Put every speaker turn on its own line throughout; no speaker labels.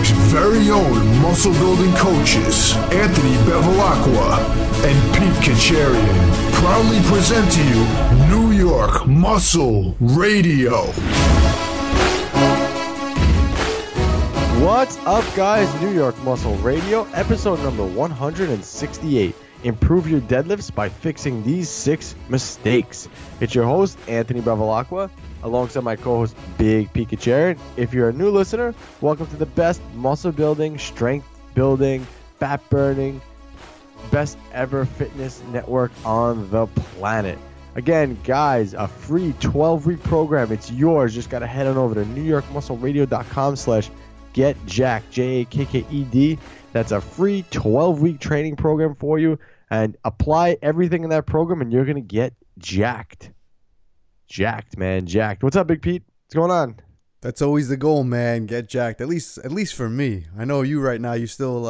York's very own muscle building coaches, Anthony Bevilacqua and Pete Kacharian, proudly present to you New York Muscle Radio.
What's up, guys? New York Muscle Radio, episode number 168. Improve your deadlifts by fixing these 6 mistakes. It's your host, Anthony Bevilacqua, alongside my co-host, Big Pete Kacharian. If you're a new listener, welcome to the best muscle building, strength building, fat burning, best ever fitness network on the planet. Again, guys, a free 12-week program. It's yours. Just got to head on over to newyorkmuscleradio.com/getjacked, Jakked. That's a free 12-week training program for you, and apply everything in that program, and you're going to get jacked. Jacked, man, jacked. What's up, Big Pete? What's going on?
That's always the goal, man. Get jacked. At least for me. I know you right now. You still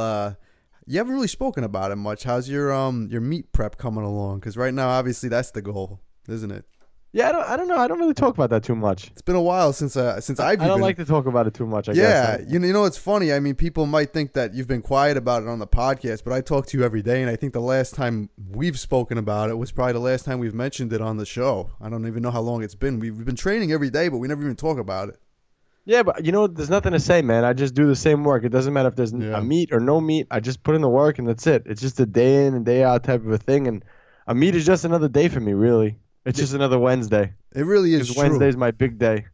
you haven't really spoken about it much. How's your meet prep coming along? Because right now, obviously, that's the goal, isn't it?
Yeah, I don't know. I don't really talk about that too much.
It's been a while since I've.
I don't like to talk about it too much. I guess.
Yeah, you know it's funny. I mean, people might think that you've been quiet about it on the podcast, but I talk to you every day, and I think the last time we've spoken about it was probably the last time we've mentioned it on the show. I don't even know how long it's been. We've been training every day, but we never even talk about it.
Yeah, but you know, there's nothing to say, man. I just do the same work. It doesn't matter if there's a meet or no meet. I just put in the work, and that's it. It's just a day in and day out type of a thing, and a meet is just another day for me, really. It's just another Wednesday.
It really is true.
Wednesday's my big day.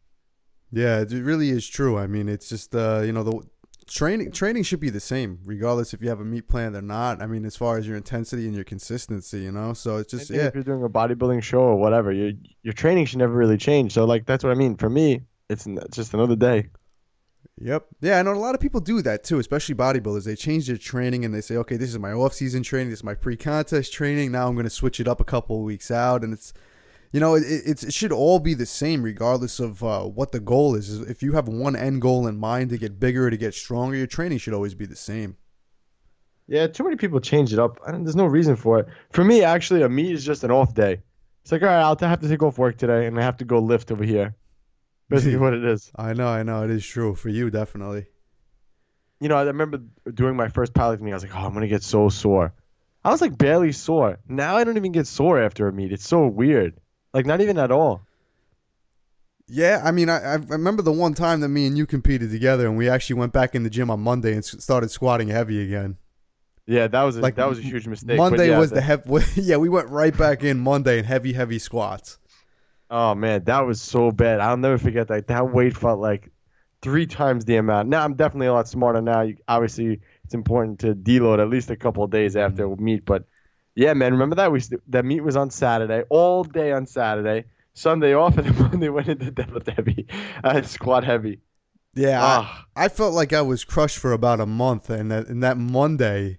Yeah, it really is true. I mean, it's just the training should be the same, regardless if you have a meet plan or not. I mean, as far as your intensity and your consistency, So it's just
if you're doing a bodybuilding show or whatever, your training should never really change. So like that's what I mean. For me, it's just another day.
Yep. Yeah, I know a lot of people do that too, especially bodybuilders. They change their training and they say, okay, this is my off-season training, this is my pre-contest training. Now I'm going to switch it up a couple of weeks out, and it's. It should all be the same regardless of what the goal is. If you have one end goal in mind to get bigger, to get stronger, your training should always be the same.
Yeah, too many people change it up. There's no reason for it. For me, actually, a meet is just an off day. It's like, all right, I'll have to take off work today, and I have to go lift over here. Basically what it is.
I know. It is true. For you, definitely.
You know, I remember doing my first powerlifting. I was like, oh, I'm going to get so sore. I was like barely sore. Now I don't even get sore after a meet. It's so weird. Like, not even at all.
Yeah, I mean, I remember the one time that me and you competed together, and we actually went back in the gym on Monday and started squatting heavy again.
Yeah, that was a huge mistake.
Monday was the heavy. Yeah, we went right back in Monday and heavy squats.
Oh, man, that was so bad. I'll never forget that. That weight felt like 3 times the amount. Now, I'm definitely a lot smarter now. Obviously, it's important to deload at least a couple of days after a meet, but... Yeah, man, remember that? That meet was on Saturday, all day on Saturday, Sunday off, and then Monday went into deadlift heavy, squat heavy.
Yeah, I felt like I was crushed for about a month, and that Monday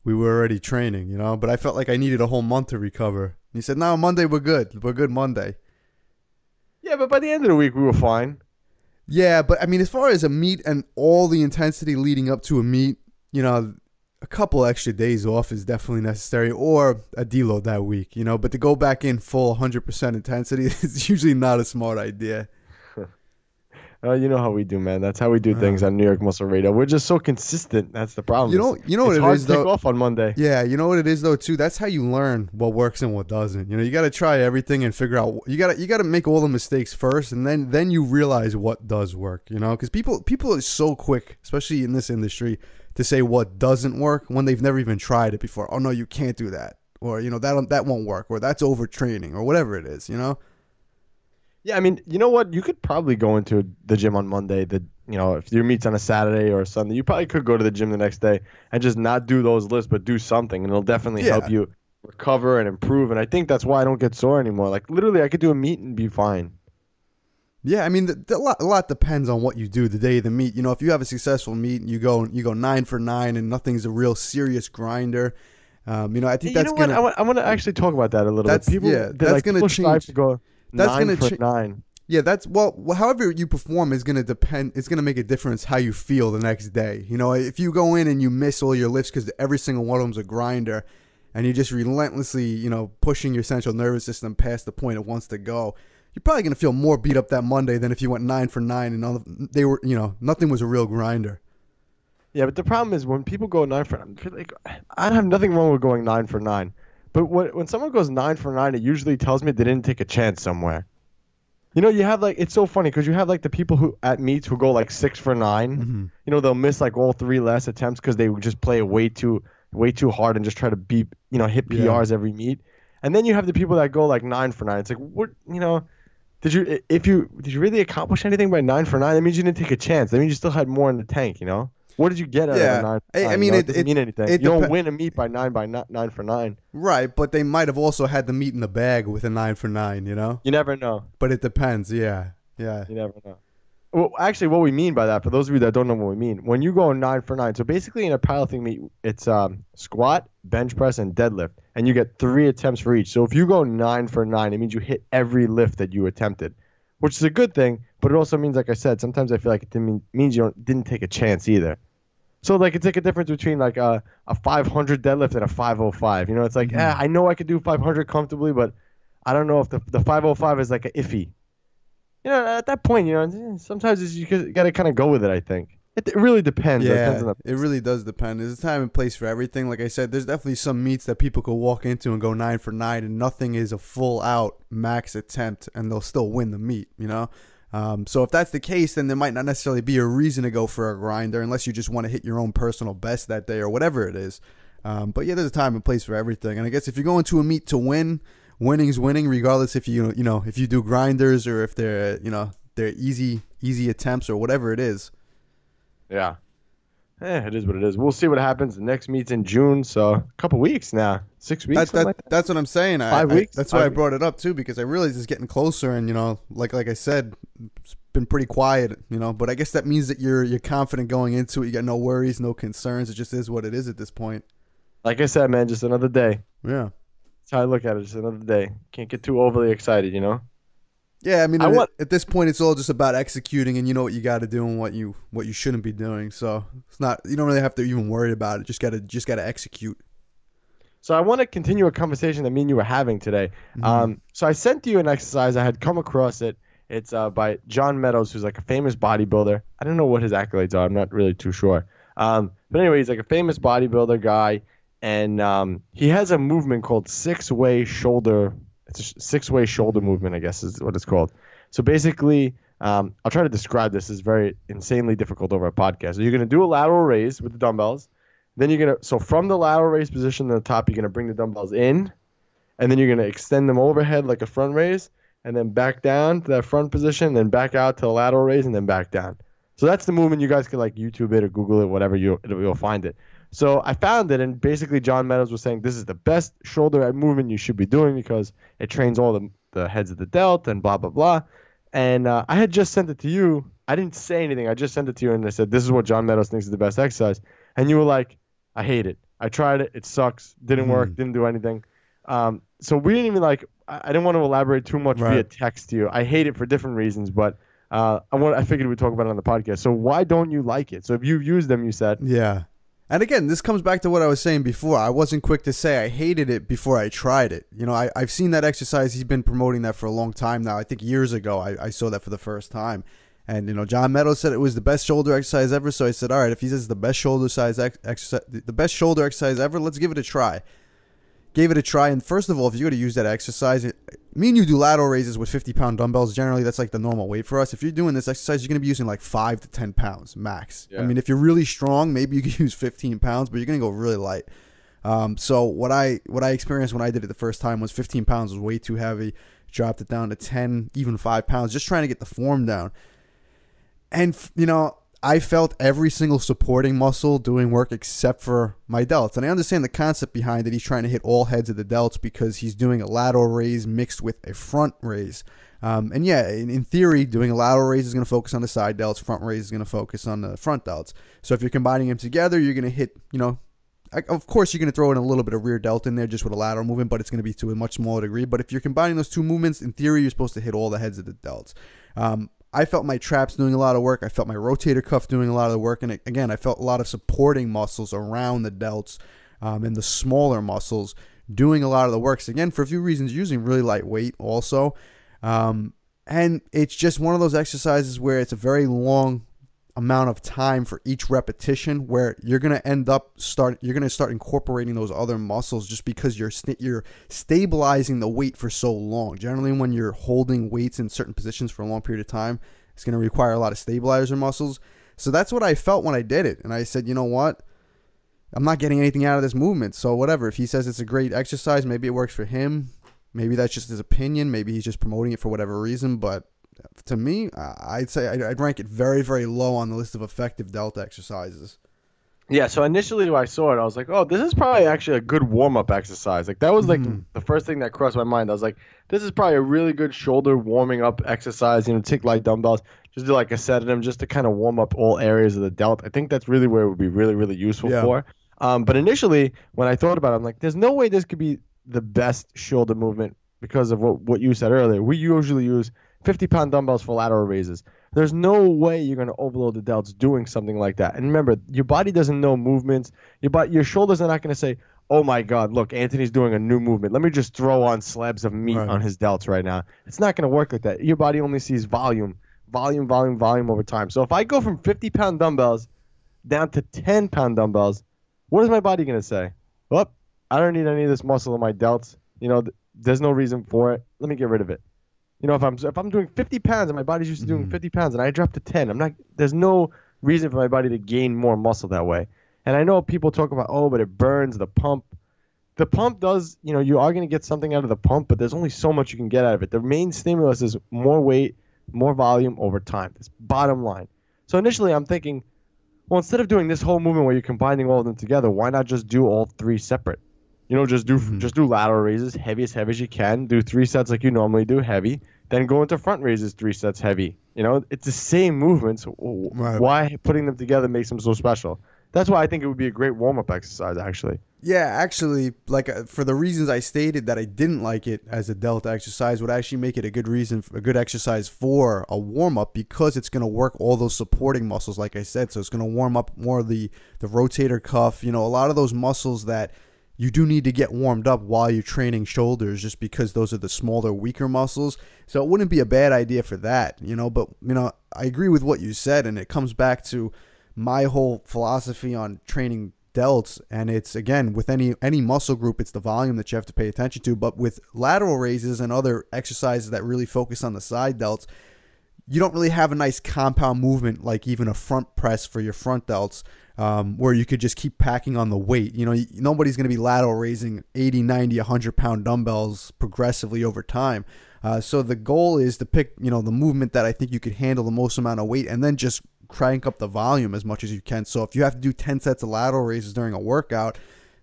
we were already training, but I felt like I needed a whole month to recover. And he said, no, Monday we're good. We're good Monday.
Yeah, but by the end of the week we were fine.
Yeah, but I mean, as far as a meet and all the intensity leading up to a meet, a couple extra days off is definitely necessary, or a deload that week, but to go back in full 100% intensity is usually not a smart idea.
You know how we do, man. That's how we do things on New York Muscle Radio. We're just so consistent. That's the problem.
You know what it is, though?
It's hard to take off on Monday.
Yeah, you know what it is, though, too? That's how you learn what works and what doesn't. You got to try everything and figure out. You got to make all the mistakes first, and then you realize what does work, because people are so quick, especially in this industry, to say what doesn't work when they've never even tried it before. Oh, no, you can't do that. Or, that won't work. Or that's overtraining or whatever it is,
Yeah, I mean, you know what? You could probably go into the gym on Monday. If your meet's on a Saturday or a Sunday, you probably could go to the gym the next day and just not do those lifts, but do something. And it'll definitely help you recover and improve. And I think that's why I don't get sore anymore. Like, literally, I could do a meet and be fine.
Yeah, I mean, a lot depends on what you do the day of the meet. If you have a successful meet and you go 9 for 9 and nothing's a real serious grinder, I think that's going to...
I want to actually talk about that a little bit.
That's going to change.
To go that's 9 for 9.
Yeah, however you perform is going to depend. It's going to make a difference how you feel the next day. If you go in and you miss all your lifts because every single one of them's a grinder, and you're just relentlessly, pushing your central nervous system past the point it wants to go, you're probably going to feel more beat up that Monday than if you went 9 for 9 and they were, nothing was a real grinder.
Yeah, but the problem is when people go 9 for 9, I feel like I have nothing wrong with going 9 for 9. But when someone goes 9 for 9, it usually tells me they didn't take a chance somewhere. You know, you have like it's so funny because you have like the people who at meets who go like 6 for 9.
Mm-hmm.
You know, they'll miss like all three last attempts because they would just play it way too hard and just try to beat hit
Yeah.
PRs every meet. And then you have the people that go like 9 for 9. It's like what did you really accomplish anything by 9 for 9? That means you didn't take a chance. That means you still had more in the tank. What did you get out
Yeah.
of a 9 for 9?
I mean,
it doesn't mean anything. You
it
don't
depe-
win a meet by 9 for 9.
Right, but they might have also had the meat in the bag with a 9 for 9,
You never know.
But it depends, yeah. Yeah.
You never know. Well, actually, what we mean by that, for those of you that don't know what we mean, when you go 9 for 9, so basically in a powerlifting meet, it's squat, bench press, and deadlift, and you get 3 attempts for each. So if you go 9 for 9, it means you hit every lift that you attempted, which is a good thing, but it also means, like I said, sometimes I feel like it means you didn't take a chance either. So like it's like a difference between like a 500 deadlift and a 505. It's like, I know I could do 500 comfortably, but I don't know if the 505 is like a iffy. At that point, sometimes you got to kind of go with it, I think. It really depends. It depends on
it really does depend. There's a time and place for everything. Like I said, there's definitely some meets that people could walk into and go 9 for 9, and nothing is a full out max attempt, and they'll still win the meet. So if that's the case, then there might not necessarily be a reason to go for a grinder unless you just want to hit your own personal best that day or whatever it is. But yeah, there's a time and place for everything. And I guess if you're going to a meet to win, winning's winning, regardless if you if you do grinders or if they're they're easy attempts or whatever it is.
Yeah. It is what it is. We'll see what happens. The next meet's in June, so a couple weeks now. 6 weeks.
That's what I'm saying.
5 weeks.
That's why I brought it up too, because I realize it's getting closer, and like I said, it's been pretty quiet. But I guess that means that you're confident going into it. You got no worries, no concerns. It just is what it is at this point.
Like I said, man, just another day.
Yeah.
That's how I look at it. Just another day. Can't get too overly excited,
Yeah, I mean, at this point, it's all just about executing, and you know what you got to do and what you shouldn't be doing. So it's not, you don't really have to even worry about it. Just gotta execute.
So I want to continue a conversation that me and you were having today.
Mm-hmm.
So I sent you an exercise. I had come across it. It's by John Meadows, who's like a famous bodybuilder. I don't know what his accolades are. I'm not really too sure. But anyway, he's like a famous bodybuilder guy, and he has a movement called six-way shoulder. It's a six-way shoulder movement, I guess is what it's called. So basically, I'll try to describe this. It's very insanely difficult over a podcast. So you're going to do a lateral raise with the dumbbells. Then so from the lateral raise position at the top, you're going to bring the dumbbells in, and then you're going to extend them overhead like a front raise, and then back down to that front position, then back out to the lateral raise, and then back down. So that's the movement. You guys can like YouTube it or Google it, whatever, you'll find it. So I found it, and basically John Meadows was saying this is the best shoulder movement you should be doing because it trains all the heads of the delt and blah, blah, blah. And I had just sent it to you. I didn't say anything. I just sent it to you, and I said, this is what John Meadows thinks is the best exercise. And you were like, I hate it. I tried it. It sucks. Didn't work. Didn't do anything. So we didn't even I didn't want to elaborate too much via text to you. I hate it for different reasons, but I figured we'd talk about it on the podcast. So why don't you like it? So if you've used them, you said.
Yeah. And again, this comes back to what I was saying before. I wasn't quick to say I hated it before I tried it. I've seen that exercise. He's been promoting that for a long time now. I think years ago I saw that for the first time. And, John Meadows said it was the best shoulder exercise ever. So I said, all right, if he says the best shoulder exercise ever, let's give it a try. Gave it a try. And first of all, if you're going to use that exercise, me and you do lateral raises with 50-pound dumbbells. Generally, that's like the normal weight for us. If you're doing this exercise, you're going to be using like 5 to 10 pounds max. Yeah. I mean, if you're really strong, maybe you can use 15 pounds, but you're going to go really light. So what I experienced when I did it the first time was 15 pounds was way too heavy. Dropped it down to 10, even 5 pounds, just trying to get the form down. And, I felt every single supporting muscle doing work except for my delts. And I understand the concept behind it. He's trying to hit all heads of the delts because he's doing a lateral raise mixed with a front raise. And yeah, in theory, doing a lateral raise is going to focus on the side delts. Front raise is going to focus on the front delts. So if you're combining them together, you're going to hit, of course, you're going to throw in a little bit of rear delt in there just with a lateral movement, but it's going to be to a much smaller degree. But if you're combining those two movements, in theory, you're supposed to hit all the heads of the delts. I felt my traps doing a lot of work. I felt my rotator cuff doing a lot of the work. And again, I felt a lot of supporting muscles around the delts and the smaller muscles doing a lot of the work. So again, for a few reasons, using really light weight also. And it's just one of those exercises where it's a very long amount of time for each repetition where you're going to start incorporating those other muscles just because you're stabilizing the weight for so long. Generally, when you're holding weights in certain positions for a long period of time, it's going to require a lot of stabilizer muscles. So that's what I felt when I did it. And I said, you know what? I'm not getting anything out of this movement. So whatever. If he says it's a great exercise, maybe it works for him. Maybe that's just his opinion. Maybe he's just promoting it for whatever reason. But to me, I'd say I'd rank it very, very low on the list of effective delta exercises.
Yeah, so initially when I saw it, I was like, oh, this is probably actually a good warm-up exercise. Like, that was like the first thing that crossed my mind. I was like, this is probably a really good shoulder warming up exercise. Take light dumbbells, just do like a set of them just to kind of warm up all areas of the delt. I think that's really where it would be really, really useful for. But initially, when I thought about it, I'm like, there's no way this could be the best shoulder movement because of what you said earlier. We usually use 50-pound dumbbells for lateral raises. There's no way you're going to overload the delts doing something like that. And remember, your body doesn't know movements. Your shoulders are not going to say, oh my God, look, Anthony's doing a new movement. Let me just throw on slabs of meat on his delts right now. It's not going to work like that. Your body only sees volume over time. So if I go from 50-pound dumbbells down to 10-pound dumbbells, what is my body going to say? Well, I don't need any of this muscle in my delts. There's no reason for it. Let me get rid of it. If I'm doing 50 pounds and my body's used to doing 50 pounds and I drop to 10, there's no reason for my body to gain more muscle that way. And I know people talk about, but it burns the pump. The pump does, you are going to get something out of the pump, but there's only so much you can get out of it. The main stimulus is more weight, more volume over time. That's bottom line. So initially I'm thinking, well, instead of doing this whole movement where you're combining all of them together, why not just do all three separate? Just do lateral raises, heavy as you can. Do 3 sets like you normally do, heavy. Then go into front raises, 3 sets, heavy. It's the same movements. Why putting them together makes them so special? That's why I think it would be a great warm-up exercise, actually.
Yeah, actually, for the reasons I stated that I didn't like it as a delta exercise would actually make it a good exercise for a warm-up because it's going to work all those supporting muscles, like I said. So it's going to warm up more of the rotator cuff, a lot of those muscles that you do need to get warmed up while you're training shoulders just because those are the smaller, weaker muscles. So it wouldn't be a bad idea for that, but, I agree with what you said, and it comes back to my whole philosophy on training delts. And it's, again, with any muscle group, it's the volume that you have to pay attention to. But with lateral raises and other exercises that really focus on the side delts, you don't really have a nice compound movement like even a front press for your front delts. Where you could just keep packing on the weight. Nobody's going to be lateral raising 80, 90, 100-pound dumbbells progressively over time. So the goal is to pick, the movement that I think you could handle the most amount of weight and then just crank up the volume as much as you can. So if you have to do 10 sets of lateral raises during a workout,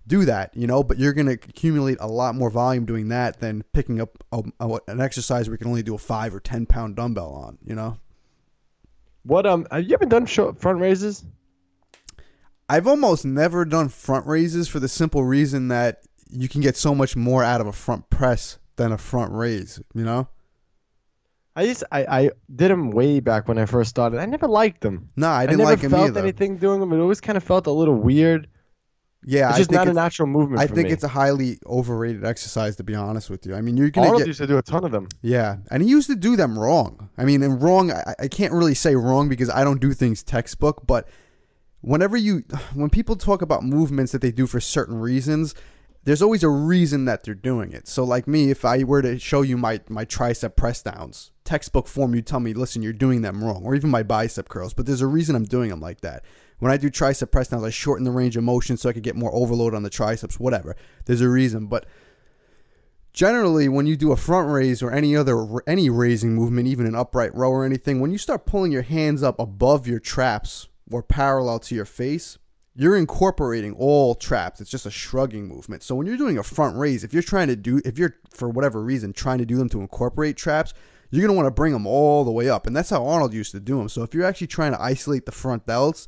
do that, but you're going to accumulate a lot more volume doing that than picking up an exercise where you can only do a 5 or 10-pound dumbbell on,
What, have you ever done front raises?
I've almost never done front raises for the simple reason that you can get so much more out of a front press than a front raise,
I did them way back when I first started. I never liked them.
No, I didn't like them either.
I never felt anything doing them. It always kind of felt a little weird.
Yeah,
it's just not a natural movement
I
for
think
me.
It's a highly overrated exercise, to be honest with you. I mean, you're going
Arnold used to do a ton of them.
Yeah, and he used to do them wrong. I mean, and wrong, I can't really say wrong because I don't do things textbook, but when people talk about movements that they do for certain reasons, there's always a reason that they're doing it. So like me, if I were to show you my tricep press downs, textbook form, you tell me, listen, you're doing them wrong, or even my bicep curls, but there's a reason I'm doing them like that. When I do tricep press downs, I shorten the range of motion so I could get more overload on the triceps, whatever. There's a reason, but generally, when you do a front raise or any raising movement, even an upright row or anything, when you start pulling your hands up above your traps or parallel to your face, you're incorporating all traps. It's just a shrugging movement. So when you're doing a front raise, if you're for whatever reason trying to do them to incorporate traps, you're going to want to bring them all the way up. And that's how Arnold used to do them. So if you're actually trying to isolate the front delts,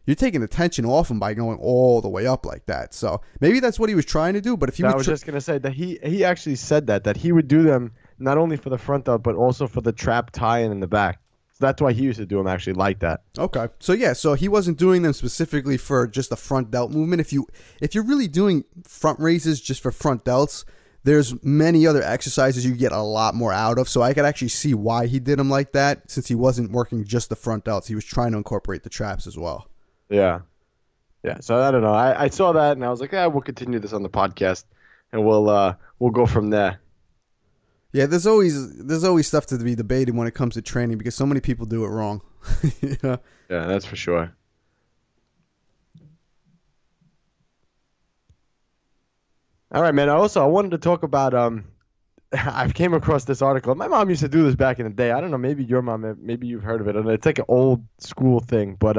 you're taking the tension off them by going all the way up like that. So maybe that's what he was trying to do. But if he
I was just going to say that he actually said that he would do them not only for the front delt, but also for the trap tie-in in the back. So that's why he used to do them actually like that.
Okay. So yeah, so he wasn't doing them specifically for just the front delt movement. If you're really doing front raises just for front delts, there's many other exercises you get a lot more out of. So I could actually see why he did them like that, since he wasn't working just the front delts. He was trying to incorporate the traps as well.
Yeah. Yeah. So I don't know. I saw that and I was like, we'll continue this on the podcast and we'll go from there.
Yeah, there's always stuff to be debated when it comes to training because so many people do it wrong. You know?
Yeah, that's for sure. All right, man. I wanted to talk about I came across this article. My mom used to do this back in the day. I don't know, maybe your mom, maybe you've heard of it. And it's like an old school thing, but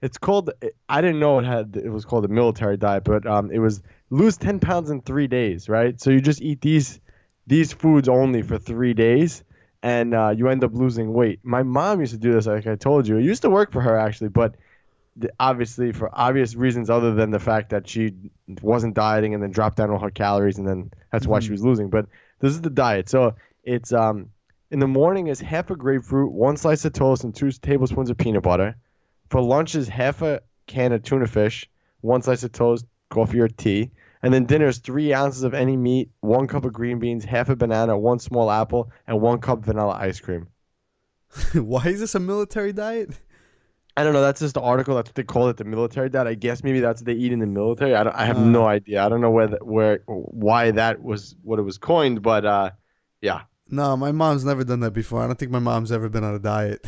it's called. I didn't know it was called a military diet, but it was lose 10 pounds in 3 days, right? So you just eat these foods only for 3 days, and you end up losing weight. My mom used to do this, like I told you. It used to work for her actually, but obviously for obvious reasons other than the fact that she wasn't dieting and then dropped down all her calories, and then that's why she was losing. But this is the diet. So it's in the morning is half a grapefruit, 1 slice of toast, and 2 tablespoons of peanut butter. For lunch is half a can of tuna fish, 1 slice of toast, coffee or tea. And then dinner is 3 ounces of any meat, 1 cup of green beans, half a banana, 1 small apple, and 1 cup vanilla ice cream.
Why is this a military diet?
I don't know. That's just the article. That's what they call it, the military diet. I guess maybe that's what they eat in the military. I have no idea. I don't know why that was what it was coined, but yeah.
No, my mom's never done that before. I don't think my mom's ever been on a diet.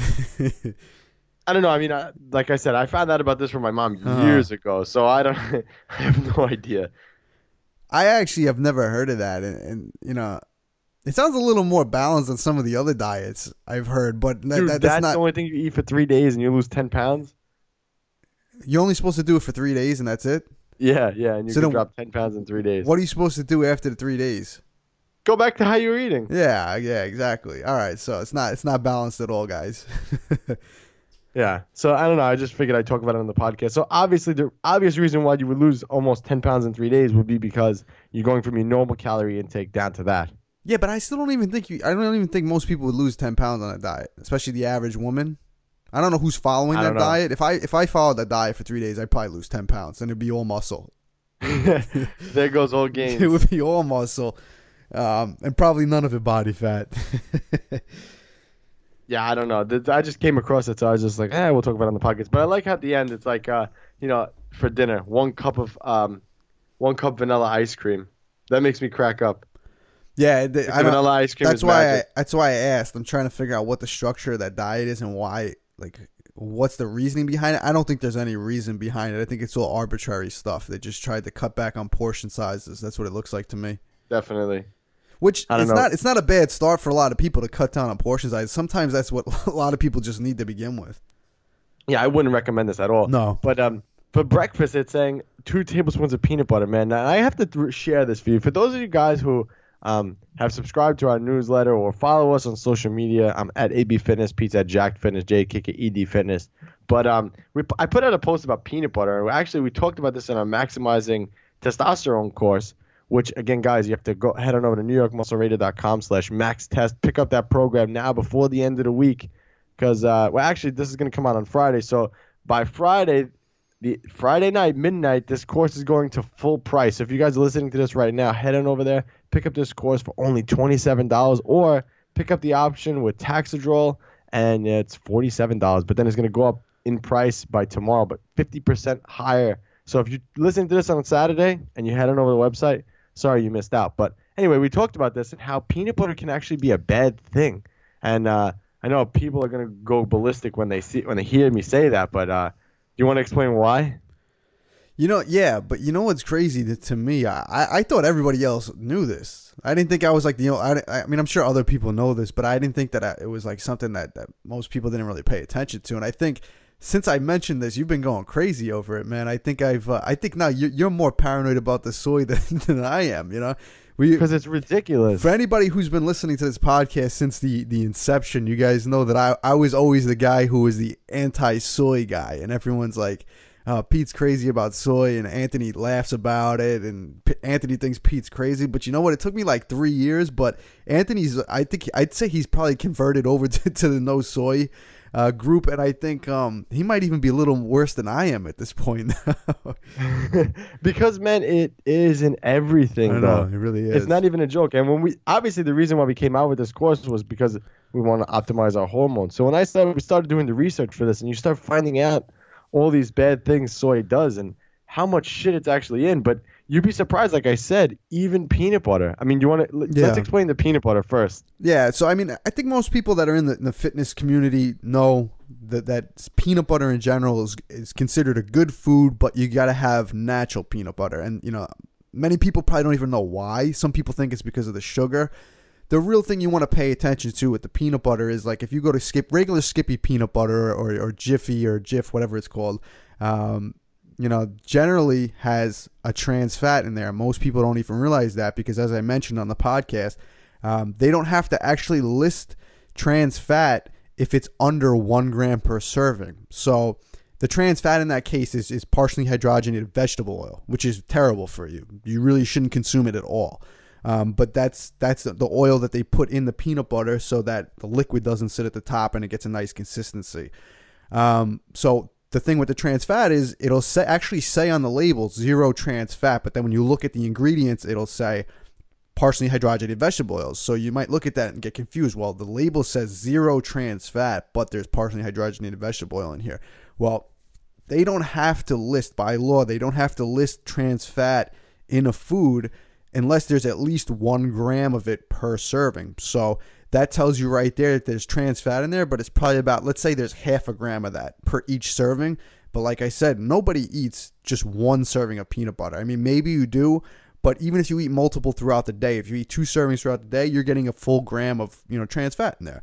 I don't know. I mean, like I said, I found out about this from my mom years ago, so I have no idea.
I actually have never heard of that, and you know, it sounds a little more balanced than some of the other diets I've heard. But
Dude, that's not the only thing you eat for 3 days and you lose 10 pounds.
You're only supposed to do it for 3 days, and that's it.
Yeah, and you can drop 10 pounds in 3 days.
What are you supposed to do after the 3 days?
Go back to how you were eating.
Yeah, exactly. All right, so it's not balanced at all, guys.
Yeah, so I don't know. I just figured I'd talk about it on the podcast. So obviously, the obvious reason why you would lose almost 10 pounds in 3 days would be because you're going from your normal calorie intake down to that.
Yeah, but I still don't even think I don't even think most people would lose 10 pounds on a diet, especially the average woman. I don't know who's following that diet. If I followed that diet for 3 days, I'd probably lose 10 pounds, and it'd be all muscle.
There goes all gains.
It would be all muscle, and probably none of it body fat.
Yeah, I don't know. I just came across it, so I was just like, we'll talk about it on the podcast. But I like how at the end it's like, for dinner, 1 cup vanilla ice cream. That makes me crack up.
Yeah,
vanilla ice cream.
That's why I asked. I'm trying to figure out what the structure of that diet is and why. Like, what's the reasoning behind it? I don't think there's any reason behind it. I think it's all arbitrary stuff. They just tried to cut back on portion sizes. That's what it looks like to me.
Definitely.
Which it's not a bad start for a lot of people to cut down on portion size. Sometimes that's what a lot of people just need to begin with.
Yeah, I wouldn't recommend this at all.
No.
But for breakfast, it's saying 2 tablespoons of peanut butter, man. Now, I have to share this for you. For those of you guys who have subscribed to our newsletter or follow us on social media, I'm at AB Fitness, Pete's at Jacked Fitness, JKKED Fitness. But I put out a post about peanut butter. Actually, we talked about this in our Maximizing Testosterone course, which, again, guys, you have to go head on over to NewYorkMuscleRadio.com/maxtest. Pick up that program now before the end of the week because, actually, this is going to come out on Friday. So by Friday night, midnight, this course is going to full price. So if you guys are listening to this right now, head on over there, pick up this course for only $27 or pick up the option with Taxadrol, and it's $47. But then it's going to go up in price by tomorrow, but 50% higher. So if you're listening to this on Saturday and you head on over to the website, sorry you missed out. But anyway, we talked about this and how peanut butter can actually be a bad thing. And I know people are going to go ballistic when they hear me say that, but do you want to explain why?
Yeah, but you know what's crazy to me? I thought everybody else knew this. I didn't think I was like, I mean, I'm sure other people know this, but I didn't think that it was like something that most people didn't really pay attention to. And I think since I mentioned this, you've been going crazy over it, man. I think now you're more paranoid about the soy than I am,
because it's ridiculous.
For anybody who's been listening to this podcast since the inception, you guys know that I was always the guy who was the anti-soy guy, and everyone's like, Pete's crazy about soy, and Anthony laughs about it, and Anthony thinks Pete's crazy. But you know what? It took me like 3 years, but I'd say he's probably converted over to the no soy group, and I think he might even be a little worse than I am at this point.
Because, man, it is in everything,
I
though.
know, it really is.
It's not even a joke. And when obviously the reason why we came out with this course was because we want to optimize our hormones. So when we started doing the research for this, and you start finding out all these bad things soy does and how much shit it's actually in. But you'd be surprised, like I said, even peanut butter. I mean, let's explain the peanut butter first.
Yeah, so I mean, I think most people that are in the fitness community know that peanut butter in general is considered a good food, but you got to have natural peanut butter. And, many people probably don't even know why. Some people think it's because of the sugar. The real thing you want to pay attention to with the peanut butter is, like, if you go to regular Skippy peanut butter or Jiffy or Jif, whatever it's called, generally has a trans fat in there. Most people don't even realize that because, as I mentioned on the podcast, they don't have to actually list trans fat if it's under 1 gram per serving. So the trans fat in that case is partially hydrogenated vegetable oil, which is terrible for you. You really shouldn't consume it at all. But that's the oil that they put in the peanut butter so that the liquid doesn't sit at the top and it gets a nice consistency. So the thing with the trans fat is it'll actually say on the label 0 trans fat, but then when you look at the ingredients, it'll say partially hydrogenated vegetable oils. So you might look at that and get confused. Well, the label says 0 trans fat, but there's partially hydrogenated vegetable oil in here. Well, they don't have to list, by law, they don't have to list trans fat in a food unless there's at least 1 gram of it per serving. So that tells you right there that there's trans fat in there, but it's probably about, let's say there's half a gram of that per each serving. But like I said, nobody eats just 1 serving of peanut butter. I mean, maybe you do, but even if you eat multiple throughout the day, if you eat 2 servings throughout the day, you're getting a full gram of, trans fat in there.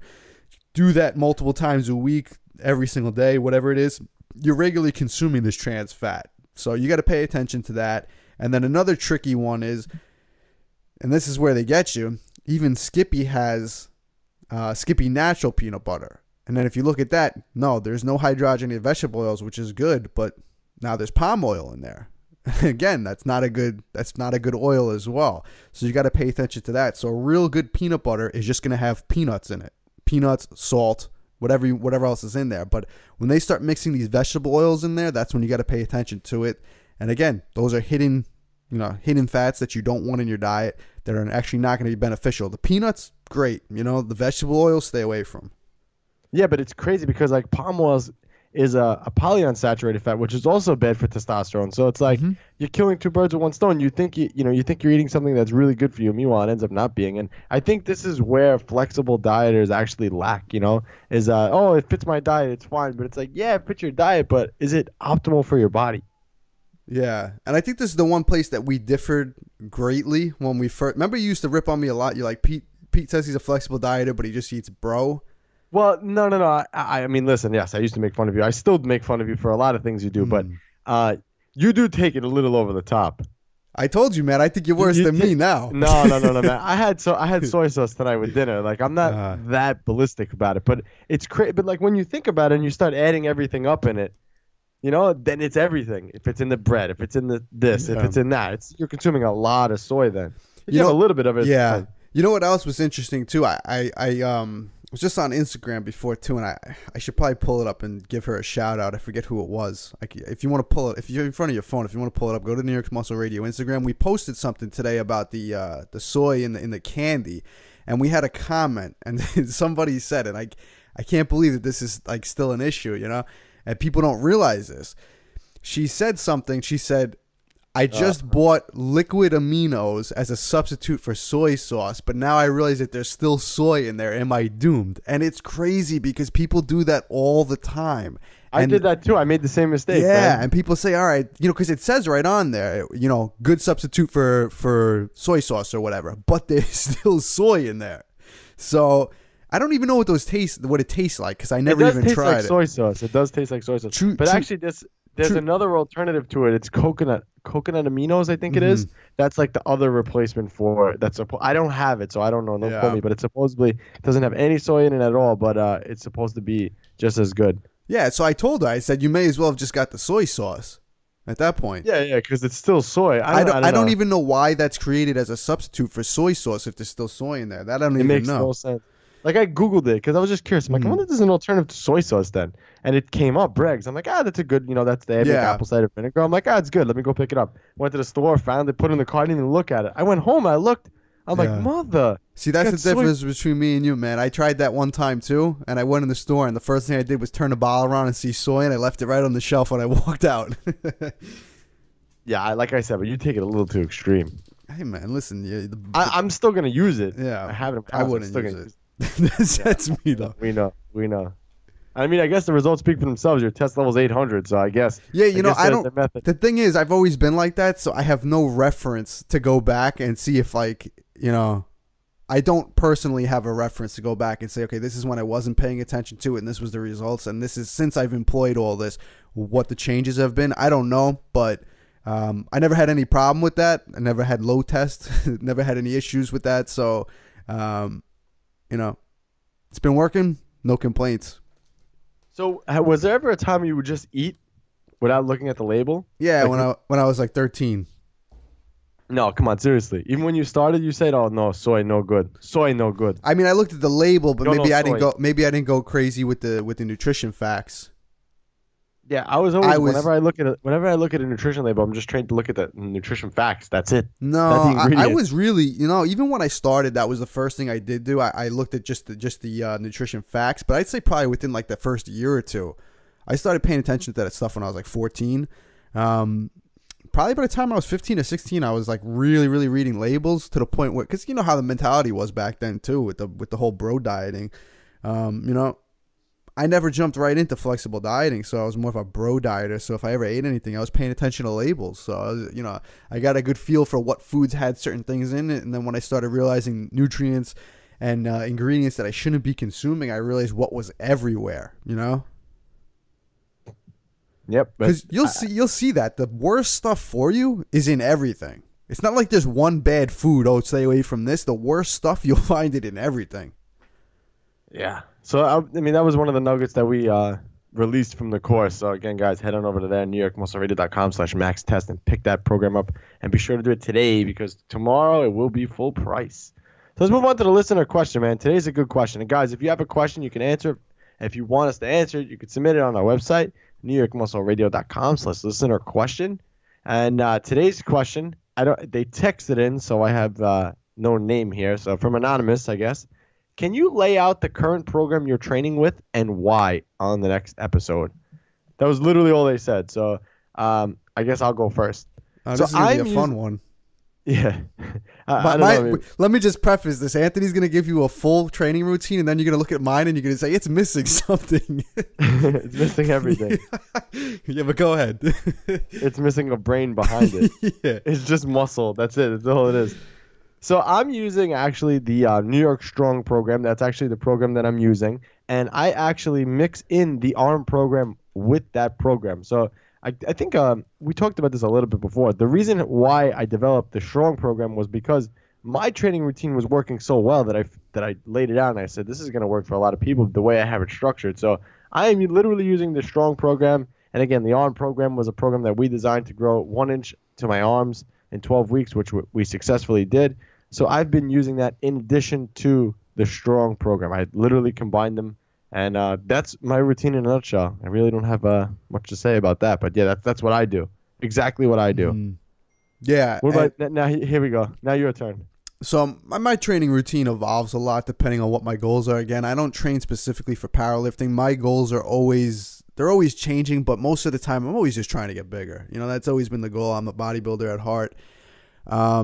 Do that multiple times a week, every single day, whatever it is, you're regularly consuming this trans fat. So you got to pay attention to that. And then another tricky one is, and this is where they get you, even Skippy has Skippy natural peanut butter. And then if you look at that, no, there's no hydrogenated vegetable oils, which is good, but now there's palm oil in there. Again, that's not a good oil as well. So you got to pay attention to that. So a real good peanut butter is just going to have peanuts in it. Peanuts, salt, whatever else is in there. But when they start mixing these vegetable oils in there, that's when you got to pay attention to it. And again, those are hidden fats that you don't want in your diet that are actually not going to be beneficial. The peanuts, great. The vegetable oil, stay away from.
Yeah, but it's crazy because, like, palm oil is a polyunsaturated fat, which is also bad for testosterone. So it's like you're killing 2 birds with 1 stone. You think you think you're eating something that's really good for you. Meanwhile, it ends up not being. And I think this is where flexible dieters actually lack. Is it fits my diet, it's fine. But it's like, yeah, it fits your diet, but is it optimal for your body?
Yeah, and I think this is the one place that we differed greatly when we first. Remember, you used to rip on me a lot. You're like, Pete says he's a flexible dieter, but he just eats bro.
Well, no. I mean, listen, yes, I used to make fun of you. I still make fun of you for a lot of things you do, but you do take it a little over the top.
I told you, man. I think you're worse than me now.
No, man. I had soy sauce tonight with dinner. Like, I'm not that ballistic about it, but it's crazy. But like when you think about it and you start adding everything up in it, then it's everything. If it's in the bread, if it's in if it's in that, you're consuming a lot of soy. Then you have a little bit of it.
Yeah. You know what else was interesting too? I was just on Instagram before too, and I should probably pull it up and give her a shout out. I forget who it was. If you want to pull it, if you're in front of your phone, if you want to pull it up, go to New York Muscle Radio Instagram. We posted something today about the soy in the candy, and we had a comment, and somebody said it. I can't believe that this is like still an issue, and people don't realize this. She said something. She said, I just bought liquid aminos as a substitute for soy sauce, but now I realize that there's still soy in there. Am I doomed? And it's crazy because people do that all the time.
I did that too. I made the same mistake.
Yeah,
man.
and people say, all right, because it says right on there, good substitute for soy sauce or whatever, but there's still soy in there. So I don't even know what it tastes like because I never even tried it.
Soy sauce. It does taste like soy sauce. Actually, there's another alternative to it. It's coconut aminos, I think it is. That's like the other replacement for it. I don't have it, so I don't know. Don't quote me, but it supposedly doesn't have any soy in it at all, but it's supposed to be just as good.
Yeah, so I told her, I said, you may as well have just got the soy sauce at that point.
Yeah, because it's still soy.
I don't even know why that's created as a substitute for soy sauce if there's still soy in there. That I don't even know.
It makes no sense. Like I Googled it because I was just curious. I'm like, I wonder if there's an alternative to soy sauce then. And it came up, Bregg's. I'm like, that's a good, that's they make apple cider vinegar. I'm like, it's good. Let me go pick it up. Went to the store, found it, put it in the cart, didn't even look at it. I went home, I looked. I'm like, mother.
See, that's the difference between me and you, man. I tried that one time too, and I went in the store, and the first thing I did was turn the bottle around and see soy, and I left it right on the shelf when I walked out.
Yeah, like I said, but you take it a little too extreme.
Hey, man, listen.
I'm still going to use it.
Yeah.
I have it.
I wouldn't use it. That's me, though.
We know. I mean, I guess the results speak for themselves. Your test level's 800, so I guess.
Yeah, I don't. The thing is, I've always been like that, so I have no reference to go back and see if, like, I don't personally have a reference to go back and say, okay, this is when I wasn't paying attention to it, and this was the results, and this is since I've employed all this, what the changes have been. I don't know, but I never had any problem with that. I never had low tests, never had any issues with that. So, it's been working. No complaints.
So, was there ever a time you would just eat without looking at the label?
Yeah, when I was like 13.
No, come on, seriously. Even when you started, you said, "Oh no, soy no good. Soy no good."
I mean, I looked at the label, but maybe I didn't go crazy with the nutrition facts.
Yeah, whenever I look at a nutrition label, I'm just trained to look at the nutrition facts. That's it.
No, I was really, even when I started, that was the first thing I did do. I looked at just the nutrition facts, but I'd say probably within like the first year or two, I started paying attention to that stuff when I was like 14. Probably by the time I was 15 or 16, I was like really, really reading labels to the point where, because you know how the mentality was back then too, with the whole bro dieting. I never jumped right into flexible dieting, so I was more of a bro dieter. So if I ever ate anything, I was paying attention to labels. So I was, I got a good feel for what foods had certain things in it. And then when I started realizing nutrients and ingredients that I shouldn't be consuming, I realized what was everywhere.
Yep.
Because you'll see that the worst stuff for you is in everything. It's not like there's one bad food. Oh, stay away from this. The worst stuff, you'll find it in everything.
Yeah. So, I mean, that was one of the nuggets that we released from the course. So, again, guys, head on over to there, NewYorkMuscleRadio.com/max-test and pick that program up. And be sure to do it today because tomorrow it will be full price. So, let's move on to the listener question, man. Today's a good question. And, guys, if you have a question, you can answer it. If you want us to answer it, you can submit it on our website, NewYorkMuscleRadio.com/listener question. And today's question, they texted in, so I have no name here. So, from Anonymous, I guess. Can you lay out the current program you're training with and why on the next episode? That was literally all they said. So I guess I'll go first.
This is going to be a fun one.
Yeah.
Let me just preface this. Anthony's going to give you a full training routine, and then you're going to look at mine, and you're going to say, it's missing something.
It's missing everything.
Yeah, but go ahead.
It's missing a brain behind it.
Yeah.
It's just muscle. That's it. That's all it is. So I'm using actually the New York Strong program. That's actually the program that I'm using. And I actually mix in the ARM program with that program. So I think we talked about this a little bit before. The reason why I developed the Strong program was because my training routine was working so well that I laid it out and I said, this is going to work for a lot of people the way I have it structured. So I am literally using the Strong program. And again, the ARM program was a program that we designed to grow 1 inch to my arms in 12 weeks, which we successfully did. So I've been using that in addition to the Strong program. I literally combined them, and that's my routine in a nutshell. I really don't have much to say about that, but yeah, that's what I do. Exactly what I do.
Yeah.
What about now? Here we go. Now your turn.
So my training routine evolves a lot depending on what my goals are. Again, I don't train specifically for powerlifting. My goals are always changing, but most of the time I'm always just trying to get bigger. That's always been the goal. I'm a bodybuilder at heart.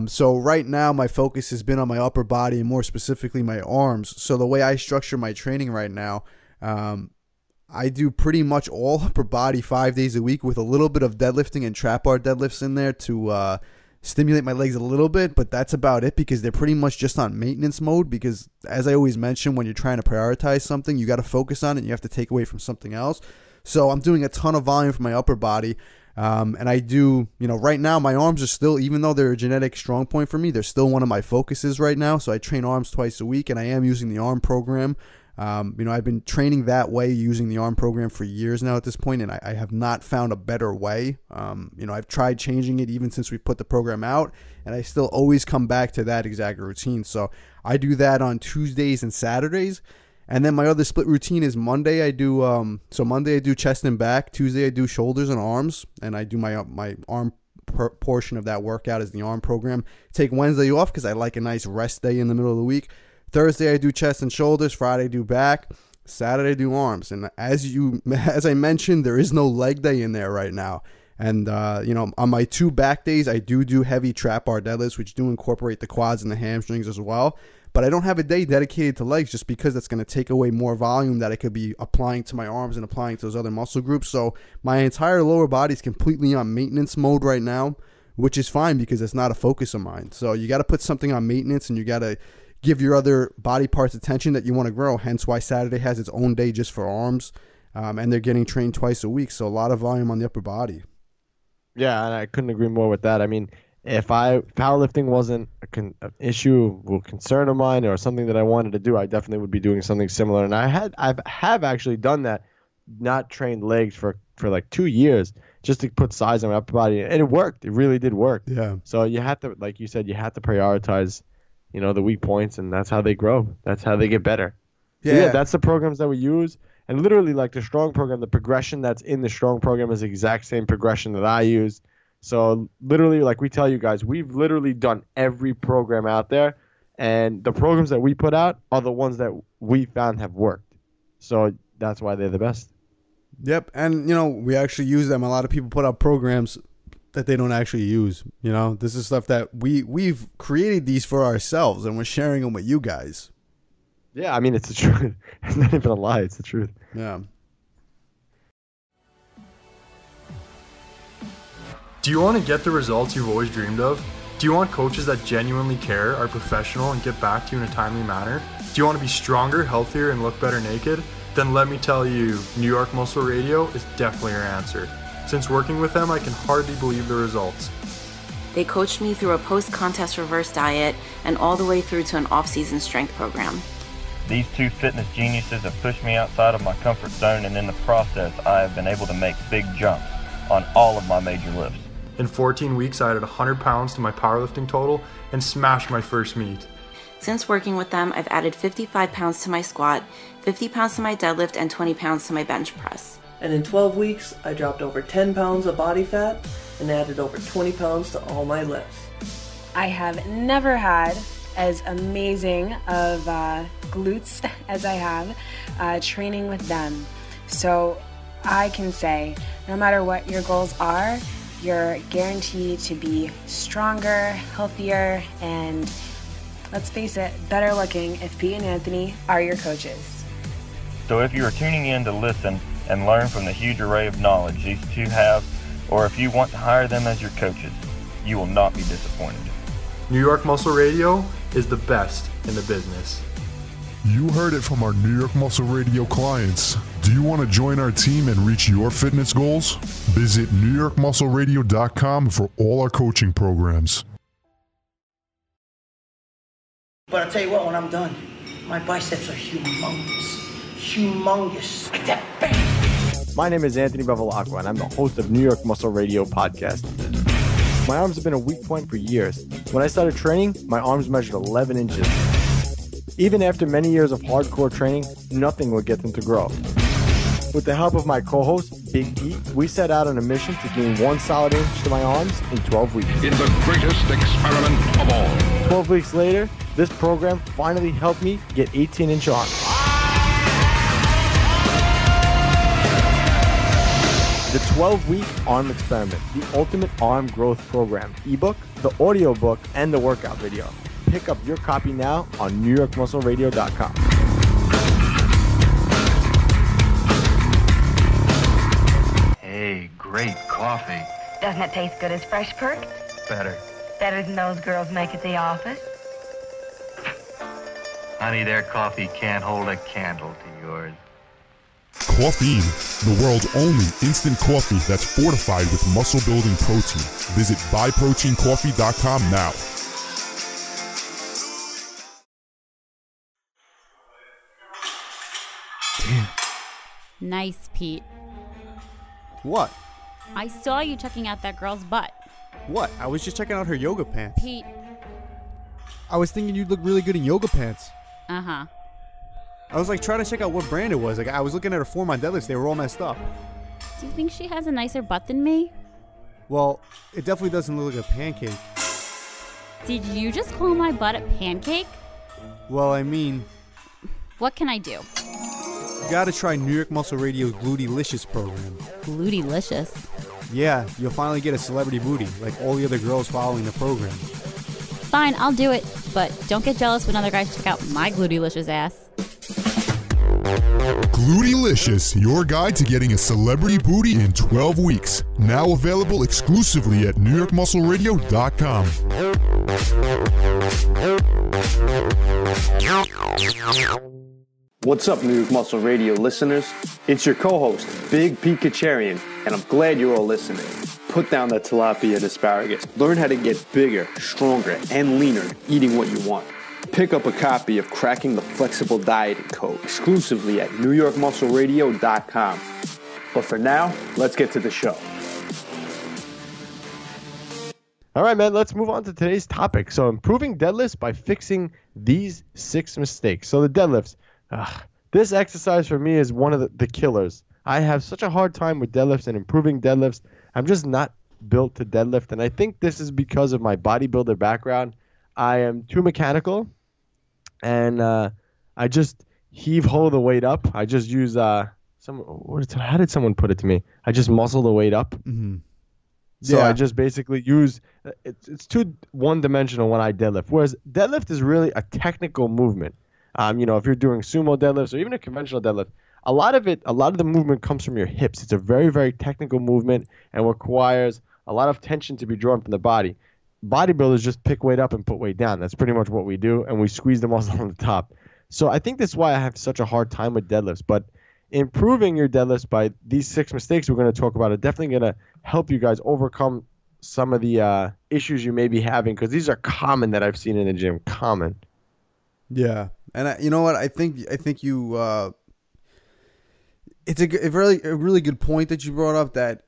So right now my focus has been on my upper body and more specifically my arms. So the way I structure my training right now, I do pretty much all upper body 5 days a week with a little bit of deadlifting and trap bar deadlifts in there to stimulate my legs a little bit, but that's about it because they're pretty much just on maintenance mode because as I always mention, when you're trying to prioritize something, you got to focus on it and you have to take away from something else. So I'm doing a ton of volume for my upper body. And I do, right now my arms are still, even though they're a genetic strong point for me, they're still one of my focuses right now. So I train arms twice a week and I am using the ARM program. I've been training that way using the ARM program for years now at this point, and I have not found a better way. I've tried changing it even since we put the program out, and I still always come back to that exact routine. So I do that on Tuesdays and Saturdays. And then my other split routine is Monday I do Monday I do chest and back, Tuesday I do shoulders and arms, and I do my arm portion of that workout is the ARM program. Take Wednesday off because I like a nice rest day in the middle of the week. Thursday I do chest and shoulders, Friday I do back, Saturday I do arms. And as I mentioned, there is no leg day in there right now. And on my 2 back days I do heavy trap bar deadlifts, which do incorporate the quads and the hamstrings as well. But I don't have a day dedicated to legs just because that's going to take away more volume that I could be applying to my arms and applying to those other muscle groups. So my entire lower body is completely on maintenance mode right now, which is fine because it's not a focus of mine. So you got to put something on maintenance, and you got to give your other body parts attention that you want to grow. Hence why Saturday has its own day just for arms, and they're getting trained twice a week. So a lot of volume on the upper body.
Yeah, and I couldn't agree more with that. I mean, if powerlifting wasn't an issue or concern of mine or something that I wanted to do, I definitely would be doing something similar. And I have actually done that, not trained legs for like 2 years just to put size on my upper body, and it worked. It really did work.
Yeah.
So you have to, like you said, you have to prioritize, the weak points, and that's how they grow. That's how they get better.
Yeah.
So that's the programs that we use. And literally, like the strong program, the progression that's in the strong program is the exact same progression that I use. So literally, like we tell you guys, we've literally done every program out there, and the programs that we put out are the ones that we found have worked. So that's why they're the best.
Yep, and we actually use them. A lot of people put out programs that they don't actually use. This is stuff that we've created these for ourselves, and we're sharing them with you guys.
Yeah, I mean, it's the truth. It's not even a lie. It's the truth.
Yeah.
Do you want to get the results you've always dreamed of? Do you want coaches that genuinely care, are professional, and get back to you in a timely manner? Do you want to be stronger, healthier, and look better naked? Then let me tell you, New York Muscle Radio is definitely your answer. Since working with them, I can hardly believe the results.
They coached me through a post-contest reverse diet and all the way through to an off-season strength program.
These two fitness geniuses have pushed me outside of my comfort zone, and in the process, I have been able to make big jumps on all of my major lifts.
In 14 weeks, I added 100 pounds to my powerlifting total and smashed my first meet.
Since working with them, I've added 55 pounds to my squat, 50 pounds to my deadlift, and 20 pounds to my bench press.
And in 12 weeks, I dropped over 10 pounds of body fat and added over 20 pounds to all my lifts.
I have never had as amazing of glutes as I have training with them. So I can say, no matter what your goals are, you're guaranteed to be stronger, healthier, and let's face it, better looking if Pete and Anthony are your coaches.
So if you are tuning in to listen and learn from the huge array of knowledge these two have, or if you want to hire them as your coaches, you will not be disappointed.
New York Muscle Radio is the best in the business.
You heard it from our New York Muscle Radio clients. Do you want to join our team and reach your fitness goals? Visit NewYorkMuscleRadio.com for all our coaching programs.
But I'll tell you what, when I'm done, my biceps are humongous. Humongous. Like that, bang!
My name is Anthony Bevilacqua, and I'm the host of New York Muscle Radio podcast. My arms have been a weak point for years. When I started training, my arms measured 11 inches. Even after many years of hardcore training, nothing would get them to grow. With the help of my co-host, Big Pete, we set out on a mission to gain 1 solid inch to my arms in 12 weeks.
In the greatest experiment of all.
12 weeks later, this program finally helped me get 18-inch arms. The 12-week arm experiment, the ultimate arm growth program, ebook, the audio book, and the workout video. Pick up your copy now on NewYorkMuscleRadio.com.
Hey, great coffee.
Doesn't it taste good as Fresh Perk?
Better.
Better than those girls make at the office?
Honey, their coffee can't hold a candle to yours.
Coffeine, the world's only instant coffee that's fortified with muscle-building protein. Visit buyproteincoffee.com now.
Nice, Pete.
What?
I saw you checking out that girl's butt.
What? I was just checking out her yoga pants.
Pete.
I was thinking you'd look really good in yoga pants.
Uh-huh.
I was like trying to check out what brand it was. Like I was looking at her form on Deadlifts. They were all messed up.
Do you think she has a nicer butt than me?
Well, it definitely doesn't look like a pancake.
Did you just call my butt a pancake?
Well, I mean...
What can I do?
You gotta try New York Muscle Radio's Glutylicious program.
Glutylicious?
Yeah, you'll finally get a celebrity booty, like all the other girls following the program.
Fine, I'll do it. But don't get jealous when other guys check out my glutylicious ass.
Glutylicious, your guide to getting a celebrity booty in 12 weeks. Now available exclusively at NewYorkMuscleRadio.com.
What's up, New York Muscle Radio listeners? It's your co-host, Big Pete Kacharian, and I'm glad you're all listening. Put down that tilapia and asparagus. Learn how to get bigger, stronger, and leaner eating what you want. Pick up a copy of Cracking the Flexible Dieting Code exclusively at NewYorkMuscleRadio.com. But for now, let's get to the show.
All right, man, let's move on to today's topic. So improving deadlifts by fixing these 6 mistakes. So the deadlifts. This exercise for me is one of the killers. I have such a hard time with deadlifts and improving deadlifts. I'm just not built to deadlift, and I think this is because of my bodybuilder background. I am too mechanical, and I just heave-ho the weight up. I just use how did someone put it to me? I just muscle the weight up.
Mm-hmm.
So I just basically use it's too one-dimensional when I deadlift. Whereas deadlift is really a technical movement. If you're doing sumo deadlifts or even a conventional deadlift, a lot of the movement comes from your hips. It's a very, very technical movement and requires a lot of tension to be drawn from the body. Bodybuilders just pick weight up and put weight down. That's pretty much what we do, and we squeeze the muscle on the top. So I think that's why I have such a hard time with deadlifts. But improving your deadlifts by these 6 mistakes we're going to talk about are definitely going to help you guys overcome some of the issues you may be having, because these are common that I've seen in the gym. Common.
Yeah, and you know what? I think you. It's a really good point that you brought up, that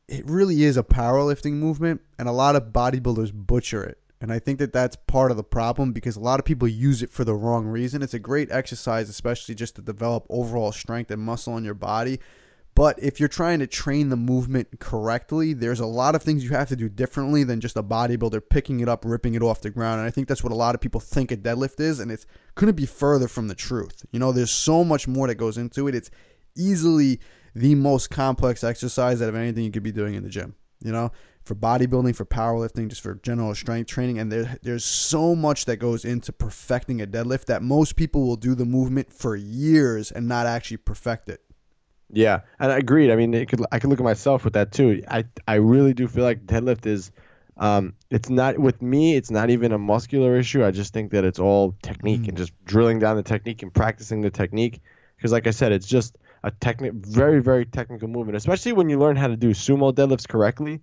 it really is a powerlifting movement, and a lot of bodybuilders butcher it. And I think that that's part of the problem, because a lot of people use it for the wrong reason. It's a great exercise, especially just to develop overall strength and muscle in your body. But if you're trying to train the movement correctly, there's a lot of things you have to do differently than just a bodybuilder picking it up, ripping it off the ground. And I think that's what a lot of people think a deadlift is, and it's couldn't be further from the truth. There's so much more that goes into it. It's easily the most complex exercise out of anything you could be doing in the gym, for bodybuilding, for powerlifting, just for general strength training. And there's so much that goes into perfecting a deadlift that most people will do the movement for years and not actually perfect it.
Yeah, and I agreed. I mean, I could look at myself with that too. I really do feel like deadlift is, it's not, with me, it's not even a muscular issue. I just think that it's all technique and just drilling down the technique and practicing the technique. Because like I said, it's just a very, very technical movement, especially when you learn how to do sumo deadlifts correctly.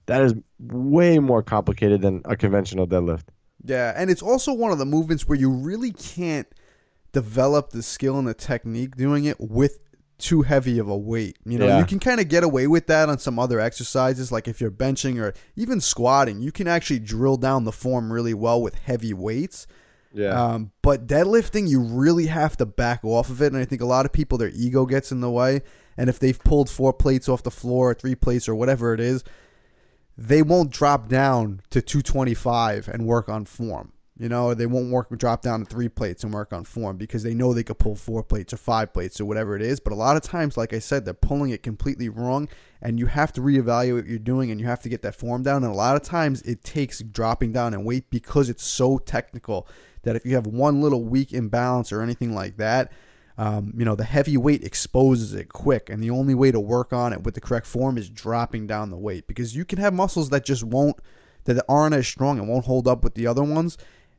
That is way more complicated than a conventional deadlift.
Yeah, and it's also one of the movements where you really can't develop the skill and the technique doing it with too heavy of a weight. You can kind of get away with that on some other exercises, like if you're benching or even squatting, you can actually drill down the form really well with heavy weights.
Yeah.
But deadlifting, you really have to back off of it, and I think a lot of people, their ego gets in the way, and if they've pulled 4 plates off the floor, or 3 plates, or whatever it is, they won't drop down to 225 and work on form. They won't drop down to 3 plates and work on form because they know they could pull 4 plates or 5 plates or whatever it is. But a lot of times, like I said, they're pulling it completely wrong, and you have to reevaluate what you're doing, and you have to get that form down. And a lot of times it takes dropping down in weight because it's so technical that if you have one little weak imbalance or anything like that, the heavy weight exposes it quick. And the only way to work on it with the correct form is dropping down the weight, because you can have muscles that that aren't as strong and won't hold up with the other ones.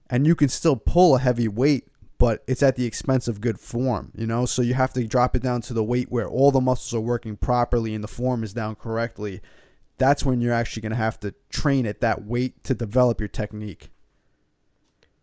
And you can still pull a heavy weight, but it's at the expense of good form, So you have to drop it down to the weight where all the muscles are working properly and the form is down correctly. That's when you're actually going to have to train at that weight to develop your technique.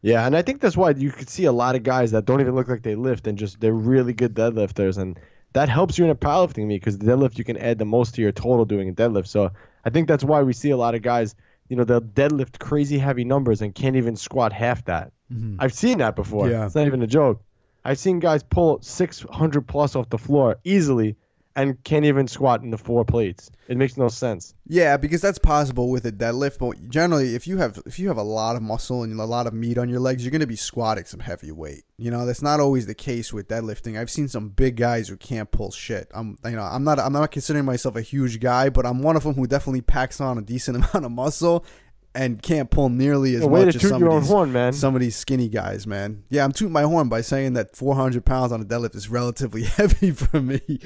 Yeah, and I think that's why you could see a lot of guys that don't even look like they lift and they're really good deadlifters, and that helps you in a powerlifting meet because the deadlift, you can add the most to your total doing a deadlift. So I think that's why we see a lot of guys, they'll deadlift crazy heavy numbers and can't even squat half that. I've seen that before.
Yeah.
It's not even a joke. I've seen guys pull 600 plus off the floor easily and can't even squat in the 4 plates. It makes no sense.
Yeah, because that's possible with a deadlift, but generally if you have a lot of muscle and a lot of meat on your legs, you're going to be squatting some heavy weight. That's not always the case with deadlifting. I've seen some big guys who can't pull shit. I'm not considering myself a huge guy, but I'm one of them who definitely packs on a decent amount of muscle and can't pull nearly as much as some of these skinny guys, man. Yeah, I'm tooting my horn by saying that 400 pounds on a deadlift is relatively heavy for me,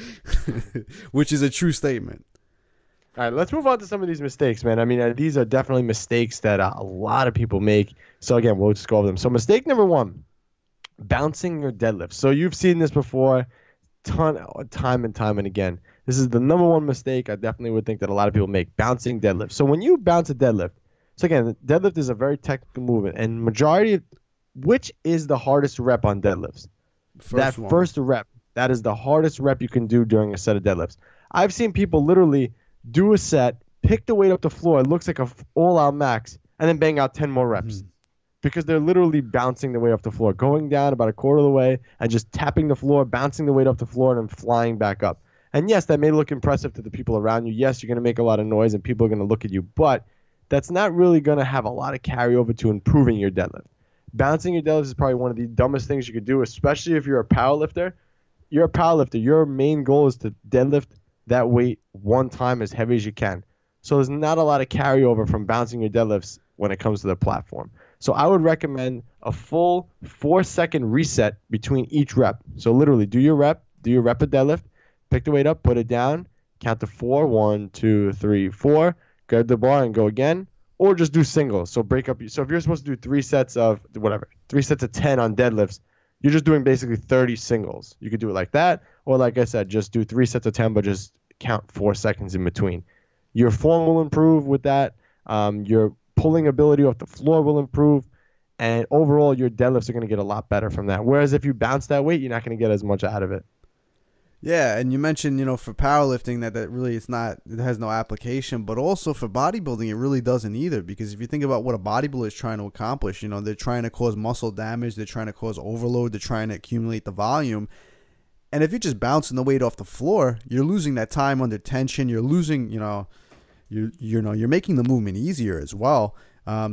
which is a true statement.
All right, let's move on to some of these mistakes, man. I mean, these are definitely mistakes that a lot of people make. So, again, we'll just go over them. So, mistake number 1, bouncing your deadlift. So, you've seen this before time and time and again. This is the number 1 mistake I definitely would think that a lot of people make, bouncing deadlift. So, when you bounce a deadlift, so again, deadlift is a very technical movement, and which is the hardest rep on deadlifts? First rep. That is the hardest rep you can do during a set of deadlifts. I've seen people literally do a set, pick the weight up the floor, it looks like a all-out max, and then bang out 10 more reps. Because they're literally bouncing the weight off the floor, going down about a quarter of the way and just tapping the floor, bouncing the weight off the floor, and then flying back up. And yes, that may look impressive to the people around you. Yes, you're going to make a lot of noise and people are going to look at you, but that's not really going to have a lot of carryover to improving your deadlift. Bouncing your deadlift is probably one of the dumbest things you could do, especially if you're a powerlifter. You're a powerlifter. Your main goal is to deadlift that weight one time as heavy as you can. So there's not a lot of carryover from bouncing your deadlifts when it comes to the platform. So I would recommend a full 4-second reset between each rep. So literally do your rep of deadlift, pick the weight up, put it down, count to 4, 1, 2, 3, 4, grab the bar and go again, or just do singles. So break up. So if you're supposed to do 3 sets of 10 on deadlifts, you're just doing basically 30 singles. You could do it like that, or like I said, just do 3 sets of 10, but just count 4 seconds in between. Your form will improve with that. Your pulling ability off the floor will improve, and overall your deadlifts are going to get a lot better from that. Whereas if you bounce that weight, you're not going to get as much out of it.
Yeah, and you mentioned, for powerlifting that really it has no application, but also for bodybuilding it really doesn't either, because if you think about what a bodybuilder is trying to accomplish, they're trying to cause muscle damage, they're trying to cause overload, they're trying to accumulate the volume. And if you're just bouncing the weight off the floor, you're losing that time under tension, you're losing, you're making the movement easier as well.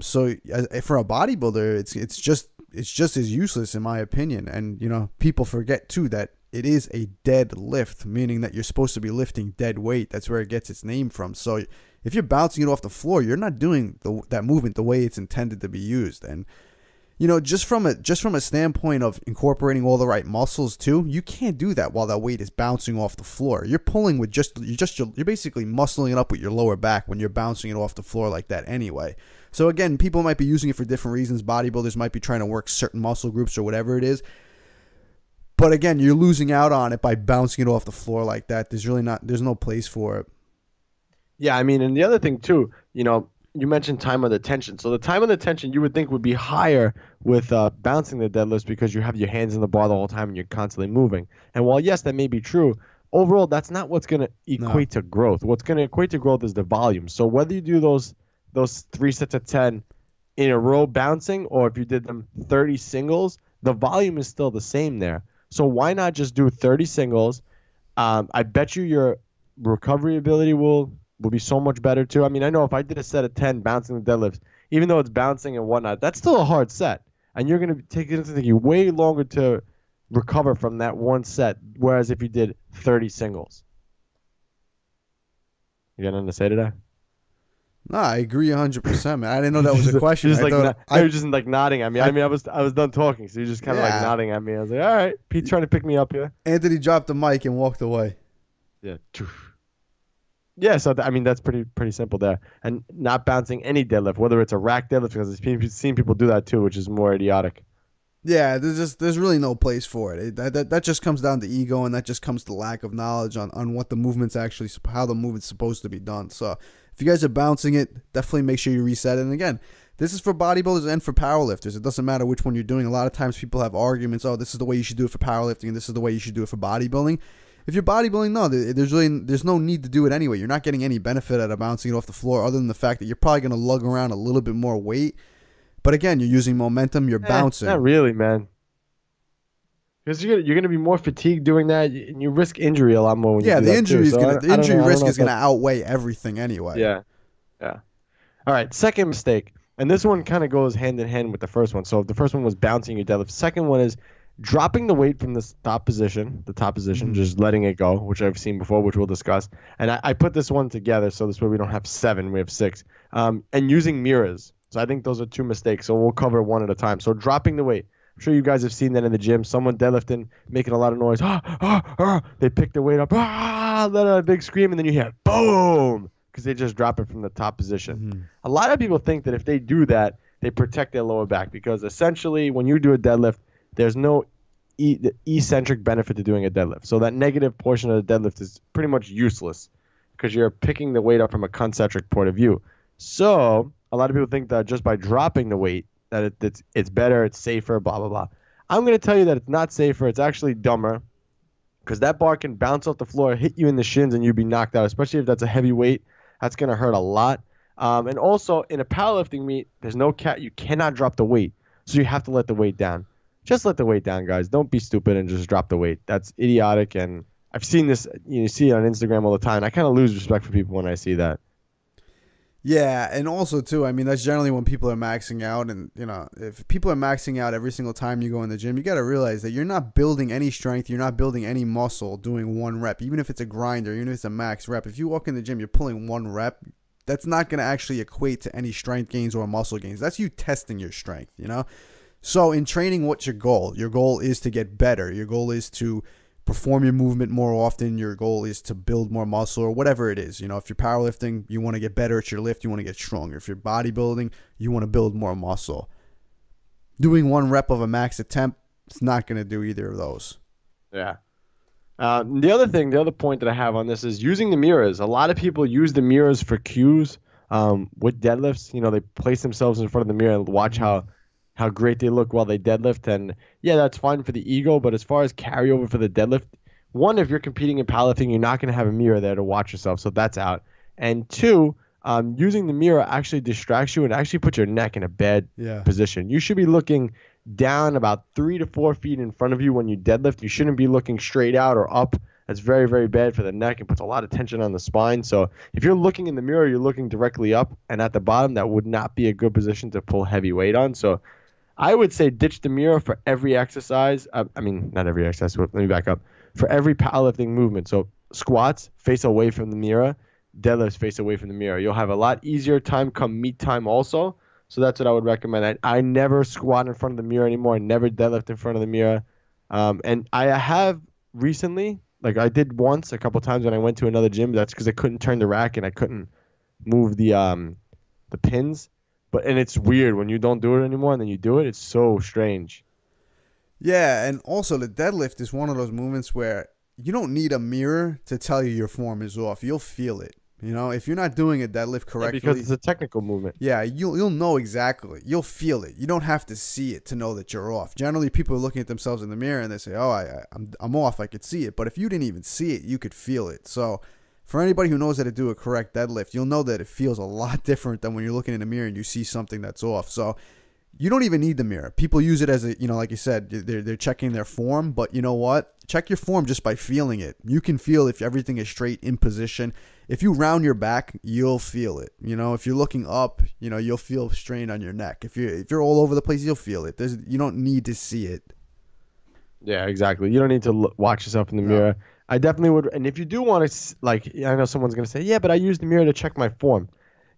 So for a bodybuilder, it's just as useless in my opinion. And people forget too that it is a dead lift, meaning that you're supposed to be lifting dead weight. That's where it gets its name from. So if you're bouncing it off the floor, you're not doing that movement the way it's intended to be used. And just from a standpoint of incorporating all the right muscles too, you can't do that while that weight is bouncing off the floor. You're pulling with you're basically muscling it up with your lower back when you're bouncing it off the floor like that anyway. So again, people might be using it for different reasons. Bodybuilders might be trying to work certain muscle groups or whatever it is. But again, you're losing out on it by bouncing it off the floor like that. There's no place for it.
Yeah, I mean, and the other thing too, you mentioned time under tension. So the time under tension you would think would be higher with bouncing the deadlifts because you have your hands in the bar the whole time and you're constantly moving. And while yes, that may be true, overall that's not what's going to equate to growth. What's going to equate to growth is the volume. So whether you do those 3 sets of 10 in a row bouncing, or if you did them 30 singles, the volume is still the same there. So why not just do 30 singles? I bet you your recovery ability will be so much better too. I mean, I know if I did a set of 10 bouncing the deadlifts, even though it's bouncing and whatnot, that's still a hard set. And you're going to take it into way longer to recover from that one set, whereas if you did 30 singles. You got nothing to say to that?
No, I agree 100%, man. I didn't know that was a question.
You were just nodding at me. I was done talking, so you're just kind of like nodding at me. I was like, all right, Pete's trying to pick me up here.
Anthony dropped the mic and walked away.
Yeah. Yeah, so that's pretty simple there. And not bouncing any deadlift, whether it's a rack deadlift, because I've seen people do that too, which is more idiotic.
Yeah, there's really no place for it. That just comes down to ego, and that just comes to lack of knowledge on what the movement's actually, how the movement's supposed to be done. So if you guys are bouncing it, definitely make sure you reset it. And again, this is for bodybuilders and for powerlifters. It doesn't matter which one you're doing. A lot of times people have arguments, oh, this is the way you should do it for powerlifting, and this is the way you should do it for bodybuilding. If you're bodybuilding, no, there's no need to do it anyway. You're not getting any benefit out of bouncing it off the floor other than the fact that you're probably going to lug around a little bit more weight. But again, you're using momentum, you're bouncing.
Not really, man. Because you're going to be more fatigued doing that, and you risk injury a lot more when you do
the
that
injury
too.
the injury risk is going to outweigh everything anyway.
Yeah. All right, second mistake. And this one kind of goes hand in hand with the first one. So if the first one was bouncing your deadlift, second one is dropping the weight from the top position, just letting it go, which I've seen before, which we'll discuss. And I put this one together so this way we don't have 7, we have 6. And using mirrors. So I think those are 2 mistakes. So we'll cover one at a time. So dropping the weight. I'm sure you guys have seen that in the gym. Someone deadlifting, making a lot of noise. They pick the weight up, let out a big scream, and then you hear boom, because they just drop it from the top position. A lot of people think that if they do that, they protect their lower back, because essentially when you do a deadlift, there's no eccentric benefit to doing a deadlift. So that negative portion of the deadlift is pretty much useless because you're picking the weight up from a concentric point of view. So a lot of people think that just by dropping the weight, that it's better, it's safer, blah, blah, blah. I'm going to tell you that it's not safer. It's actually dumber, because that bar can bounce off the floor, hit you in the shins, and you'd be knocked out, especially if that's a heavy weight. That's going to hurt a lot. And also, in a powerlifting meet, there's no you cannot drop the weight, so you have to let the weight down. Just let the weight down, guys. Don't be stupid and just drop the weight. That's idiotic, and I've seen this. You see it on Instagram all the time. I kind of lose respect for people when I see that.
Yeah, and also, too, I mean, that's generally when people are maxing out. And, if people are maxing out every single time you go in the gym, you got to realize that you're not building any strength. You're not building any muscle doing 1 rep, even if it's a grinder, even if it's a max rep. If you walk in the gym, you're pulling 1 rep, that's not going to actually equate to any strength gains or muscle gains. That's you testing your strength, So in training, what's your goal? Your goal is to get better. Your goal is to perform your movement more often. Your goal is to build more muscle, or whatever it is. If you're powerlifting, you want to get better at your lift, you want to get stronger. If you're bodybuilding, you want to build more muscle. Doing 1 rep of a max attempt, it's not going to do either of those.
Yeah. The other point that I have on this is using the mirrors. A lot of people use the mirrors for cues with deadlifts. They place themselves in front of the mirror and watch how great they look while they deadlift. And yeah, that's fine for the ego, but as far as carryover for the deadlift, 1, if you're competing in powerlifting, you're not going to have a mirror there to watch yourself, so that's out. And 2, using the mirror actually distracts you and actually puts your neck in a bad position. You should be looking down about 3 to 4 feet in front of you when you deadlift. You shouldn't be looking straight out or up. That's very, very bad for the neck and puts a lot of tension on the spine. So if you're looking in the mirror, you're looking directly up and at the bottom, that would not be a good position to pull heavy weight on. So I would say ditch the mirror for every exercise. Not every exercise. Let me back up. For every powerlifting movement. So squats, face away from the mirror. Deadlifts, face away from the mirror. You'll have a lot easier time come meet time also. So that's what I would recommend. I never squat in front of the mirror anymore. I never deadlift in front of the mirror. And I have recently, like I did once a couple times when I went to another gym. That's because I couldn't turn the rack and I couldn't move the pins. And it's weird when you don't do it anymore and then you do it. It's so strange.
Yeah, and also the deadlift is one of those movements where you don't need a mirror to tell you your form is off. You'll feel it. If you're not doing a deadlift correctly,
because it's a technical movement.
Yeah, you'll know exactly. You'll feel it. You don't have to see it to know that you're off. Generally, people are looking at themselves in the mirror and they say, "Oh, I'm off. I could see it." But if you didn't even see it, you could feel it. So for anybody who knows how to do a correct deadlift, you'll know that it feels a lot different than when you're looking in the mirror and you see something that's off. So you don't even need the mirror. People use it as a, like you said, they're checking their form. But you know what? Check your form just by feeling it. You can feel if everything is straight in position. If you round your back, you'll feel it. If you're looking up, you'll feel strain on your neck. If you're all over the place, you'll feel it. You don't need to see it.
Yeah, exactly. You don't need to watch yourself in the mirror. I definitely would. And if you do want to, I know someone's going to say, yeah, but I use the mirror to check my form.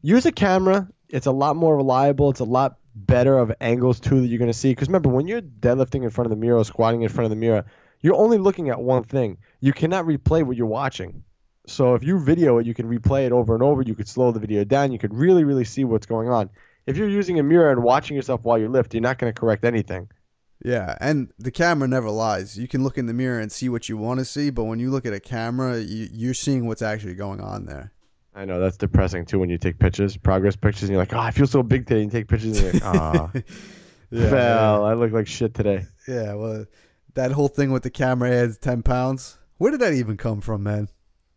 Use a camera. It's a lot more reliable. It's a lot better of angles, too, that you're going to see. Because remember, when you're deadlifting in front of the mirror or squatting in front of the mirror, you're only looking at one thing. You cannot replay what you're watching. So if you video it, you can replay it over and over. You could slow the video down. You could really, really see what's going on. If you're using a mirror and watching yourself while you lift, you're not going to correct anything.
Yeah, and the camera never lies. You can look in the mirror and see what you want to see, but when you look at a camera, you're seeing what's actually going on there.
I know, that's depressing, too, when you take pictures, progress pictures, and you're like, I feel so big today. And you take pictures, and you're like, I look like shit today.
Yeah, well, that whole thing with the camera adds 10 pounds. Where did that even come from, man?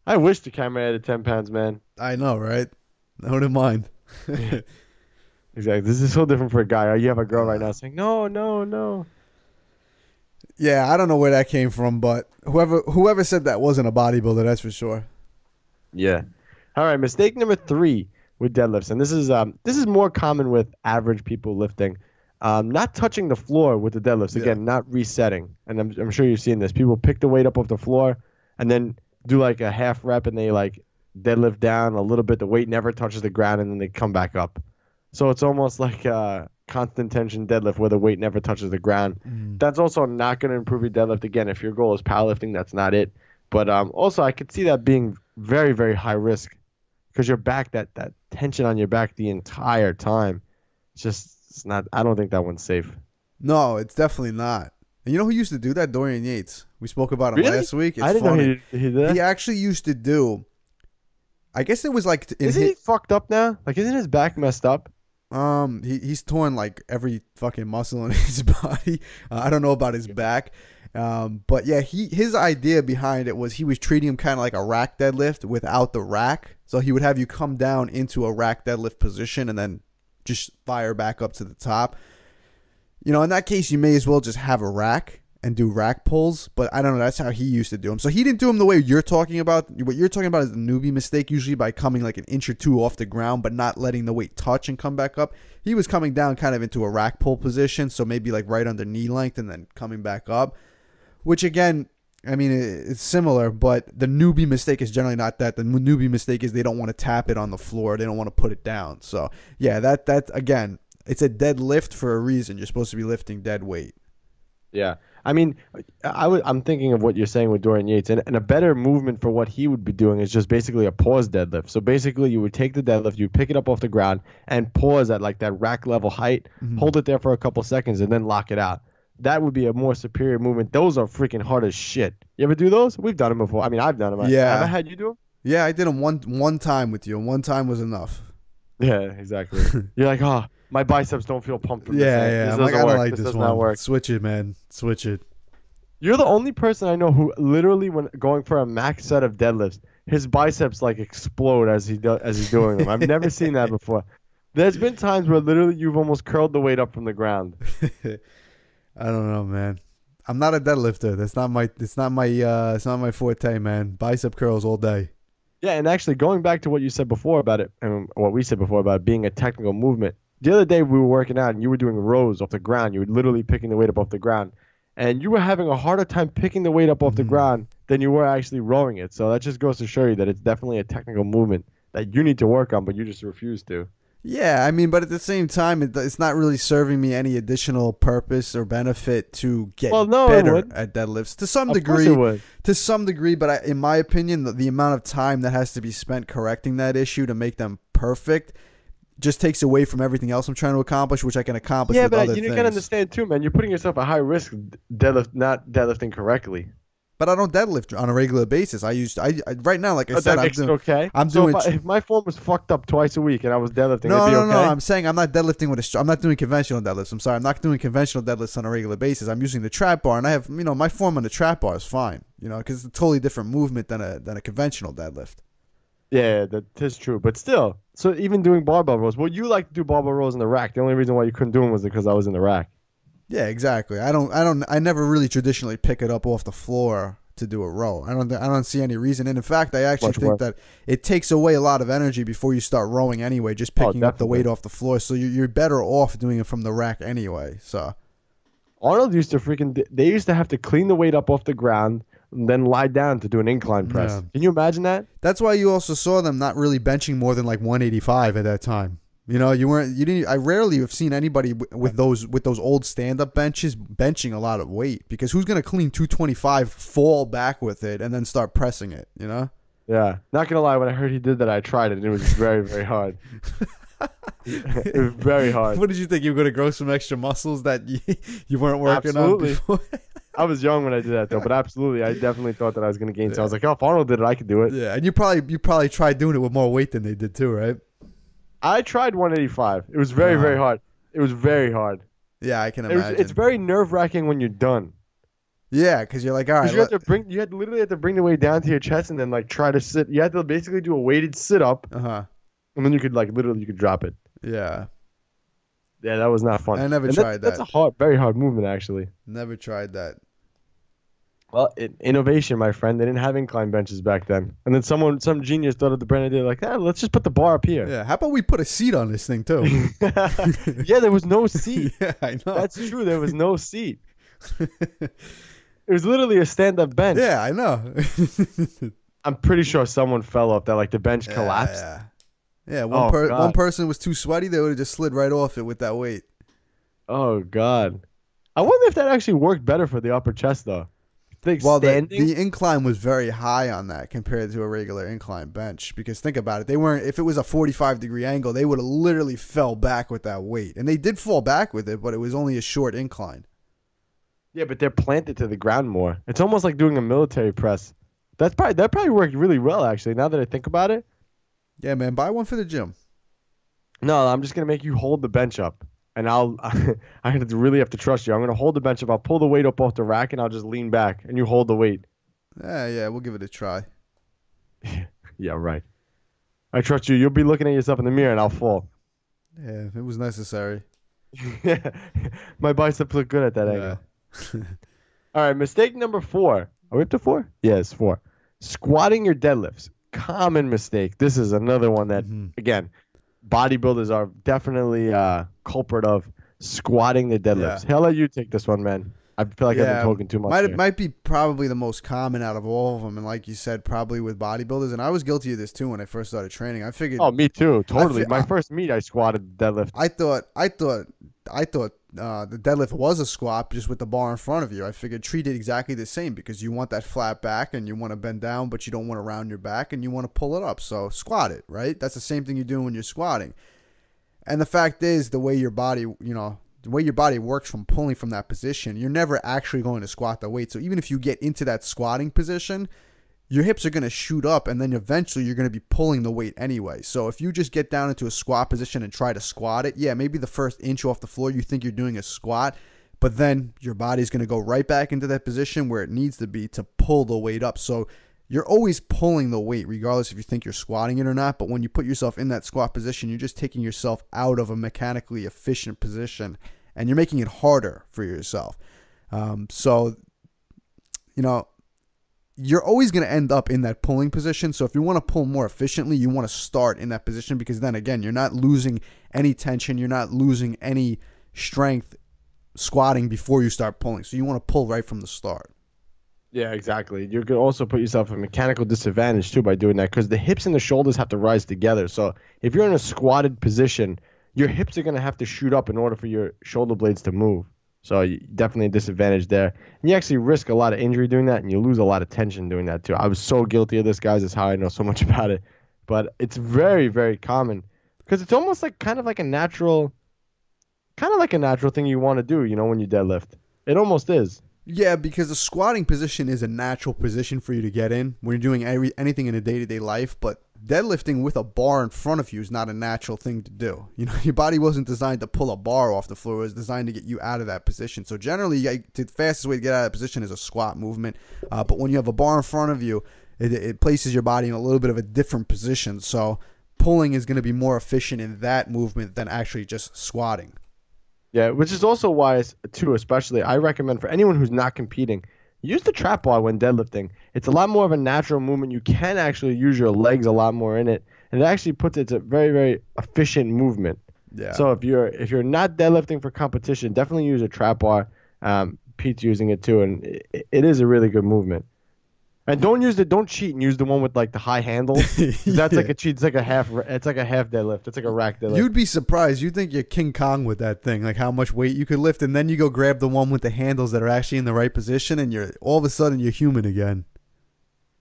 I wish the camera added 10 pounds, man.
I know, right? I wouldn't mind.
Exactly. This is so different for a guy. You have a girl right now saying, no, no, no.
Yeah, I don't know where that came from, but whoever said that wasn't a bodybuilder, that's for sure.
Yeah. All right, mistake number 3 with deadlifts, and this is more common with average people lifting. Not touching the floor with the deadlifts. Again, not resetting. And I'm sure you've seen this. People pick the weight up off the floor and then do like a half rep and they like deadlift down a little bit. The weight never touches the ground and then they come back up. So it's almost like a constant tension deadlift where the weight never touches the ground. That's also not going to improve your deadlift. Again, if your goal is powerlifting, that's not it. But also I could see that being very, very high risk because your back, that tension on your back the entire time, it's not. I don't think that one's safe.
No, it's definitely not. And you know who used to do that? Dorian Yates. We spoke about him last week. It's
I didn't
funny.
know he did that.
He actually used to do. I guess it was like.
Isn't he fucked up now? Like, isn't his back messed up?
He's torn like every fucking muscle in his body. I don't know about his back. But yeah, his idea behind it was he was treating him kind of like a rack deadlift without the rack. So he would have you come down into a rack deadlift position and then just fire back up to the top. You know, in that case, you may as well just have a rack and do rack pulls. But I don't know. That's how he used to do them. So he didn't do them the way you're talking about. What you're talking about is the newbie mistake, usually by coming like an inch or two off the ground, but not letting the weight touch and come back up. He was coming down kind of into a rack pull position. So maybe like right under knee length and then coming back up. Which again, I mean, it's similar, but the newbie mistake is generally not that. The newbie mistake is they don't want to tap it on the floor. They don't want to put it down. So yeah, that again, it's a deadlift for a reason. You're supposed to be lifting dead weight.
Yeah. I mean, I'm thinking of what you're saying with Dorian Yates, and a better movement for what he would be doing is just basically a pause deadlift. So basically, you would take the deadlift, you pick it up off the ground, and pause at like that rack level height, hold it there for a couple seconds, and then lock it out. That would be a more superior movement. Those are freaking hard as shit. You ever do those? We've done them before. I mean, I've done them.
Yeah.
Have I had you do them?
Yeah, I did them one time with you, and one time was enough.
Yeah, exactly. You're like, oh, my biceps don't feel pumped. From
Yeah. I'm like, I don't like this
does
one.
not work.
Switch it, man. Switch it.
You're the only person I know who literally, when going for a max set of deadlifts, his biceps like explode as he's doing them. I've never seen that before. There's been times where literally you've almost curled the weight up from the ground.
I don't know, man. I'm not a deadlifter. It's not my forte, man. Bicep curls all day.
Yeah, and actually going back to what you said before about it, and what we said before about it being a technical movement. The other day we were working out and you were doing rows off the ground. You were literally picking the weight up off the ground. And you were having a harder time picking the weight up off the ground than you were actually rowing it. So that just goes to show you that it's definitely a technical movement that you need to work on, but you just refuse to.
Yeah, I mean, but at the same time, it's not really serving me any additional purpose or benefit to get better at deadlifts. To some degree, but in my opinion, the amount of time that has to be spent correcting that issue to make them perfect just takes away from everything else I'm trying to accomplish, which I can accomplish with other things.
Yeah, but you gotta understand too, man. You're putting yourself at high risk not deadlifting correctly.
But I don't deadlift on a regular basis. I right now, like I said,
I'm doing. If my form was fucked up twice a week and I was deadlifting, it'd be okay?
No. I'm saying I'm not deadlifting I'm not doing conventional deadlifts. I'm sorry, I'm not doing conventional deadlifts on a regular basis. I'm using the trap bar, and I have, my form on the trap bar is fine. Because it's a totally different movement than a conventional deadlift.
Yeah, that is true. But still, so even doing barbell rows, well, you like to do barbell rows in the rack. The only reason why you couldn't do them was because I was in the rack.
Yeah, exactly. I never really traditionally pick it up off the floor to do a row. I don't see any reason. And in fact, I actually think that it takes away a lot of energy before you start rowing anyway, just picking up the weight off the floor. So you're better off doing it from the rack anyway. So
Arnold used to they used to have to clean the weight up off the ground and then lie down to do an incline press. Yeah. Can you imagine that?
That's why you also saw them not really benching more than like 185 at that time. I rarely have seen anybody with those old stand-up benches benching a lot of weight, because who's going to clean 225, fall back with it, and then start pressing it, Yeah.
Not going to lie, when I heard he did that, I tried it, and it was very, very hard. It was very hard.
What did you think? You were going to grow some extra muscles that you weren't working on before?
I was young when I did that, though, but absolutely, I definitely thought that I was going to gain. So I was like, oh, if Arnold did it, I could do it.
Yeah, and you probably tried doing it with more weight than they did too, right?
I tried 185. It was very, very hard. It was very hard.
Yeah, I can imagine.
It's very nerve-wracking when you're done.
Yeah, because you're like, all right.
You had literally have to bring the weight down to your chest and then like try to sit. You had to basically do a weighted sit up, and then you could like literally you could drop it.
Yeah.
Yeah, that was not fun.
I never tried that.
That's a very hard movement actually.
Never tried that.
Well, innovation, my friend. They didn't have incline benches back then, and then some genius thought of the brand idea like, let's just put the bar up here.
Yeah. How about we put a seat on this thing too?
Yeah, there was no seat.
Yeah, I know.
That's true. There was no seat. It was literally a stand-up bench.
Yeah, I know.
I'm pretty sure someone fell off that, like the bench collapsed.
Yeah, one person was too sweaty. They would have just slid right off it with that weight.
Oh, God. I wonder if that actually worked better for the upper chest, though.
Well, the incline was very high on that compared to a regular incline bench. Because think about it. If it was a 45-degree angle, they would have literally fell back with that weight. And they did fall back with it, but it was only a short incline.
Yeah, but they're planted to the ground more. It's almost like doing a military press. That probably worked really well, actually, now that I think about it.
Yeah, man, buy one for the gym.
No, I'm just going to make you hold the bench up. And I really have to trust you. I'm going to hold the bench up. I'll pull the weight up off the rack, and I'll just lean back, and you hold the weight.
Yeah, we'll give it a try.
Yeah, right. I trust you. You'll be looking at yourself in the mirror, and I'll fall.
Yeah, it was necessary.
My biceps look good at that angle. All right, mistake number 4. Are we up to 4? Yes, 4. Squatting your deadlifts. Common mistake. This is another one that, again, bodybuilders are definitely culprit of squatting the deadlifts.
Yeah.
I'll let you take this one, man. I feel like I've been talking too much.
Might be probably the most common out of all of them, and like you said, probably with bodybuilders. And I was guilty of this too when I first started training. I figured.
Oh, me too. Totally. My first meet, I squatted deadlift.
I thought the deadlift was a squat just with the bar in front of you. I figured treat it exactly the same because you want that flat back and you want to bend down, but you don't want to round your back and you want to pull it up. So squat it, right? That's the same thing you're doing when you're squatting. And the fact is, the way your body works from pulling from that position, you're never actually going to squat the weight. So even if you get into that squatting position, your hips are going to shoot up and then eventually you're going to be pulling the weight anyway. So if you just get down into a squat position and try to squat it, yeah, maybe the first inch off the floor you think you're doing a squat, but then your body's going to go right back into that position where it needs to be to pull the weight up. So you're always pulling the weight regardless if you think you're squatting it or not. But when you put yourself in that squat position, you're just taking yourself out of a mechanically efficient position and you're making it harder for yourself. You're always going to end up in that pulling position. So if you want to pull more efficiently, you want to start in that position because then again, you're not losing any tension. You're not losing any strength squatting before you start pulling. So you want to pull right from the start.
Yeah, exactly. You could also put yourself at a mechanical disadvantage too by doing that because the hips and the shoulders have to rise together. So if you're in a squatted position, your hips are going to have to shoot up in order for your shoulder blades to move. So definitely a disadvantage there. And you actually risk a lot of injury doing that, and you lose a lot of tension doing that too. I was so guilty of this, guys. That's how I know so much about it. But it's very, very common because it's almost like kind of like a natural thing you want to do, when you deadlift. It almost is.
Yeah, because the squatting position is a natural position for you to get in when you're doing anything in a day-to-day life, but deadlifting with a bar in front of you is not a natural thing to do. Your body wasn't designed to pull a bar off the floor. It was designed to get you out of that position. So generally, the fastest way to get out of that position is a squat movement. But when you have a bar in front of you, it places your body in a little bit of a different position. So pulling is going to be more efficient in that movement than actually just squatting.
Yeah, which is also why, too, especially, I recommend for anyone who's not competing, use the trap bar when deadlifting. It's a lot more of a natural movement. You can actually use your legs a lot more in it, and it actually it's a very, very efficient movement.
Yeah.
So if you're not deadlifting for competition, definitely use a trap bar. Pete's using it too, and it is a really good movement. And don't cheat and use the one with like the high handles. That's like a cheat. It's like a half deadlift. It's like a rack deadlift.
You'd be surprised. You'd think you're King Kong with that thing, like how much weight you could lift, and then you go grab the one with the handles that are actually in the right position, and all of a sudden you're human again.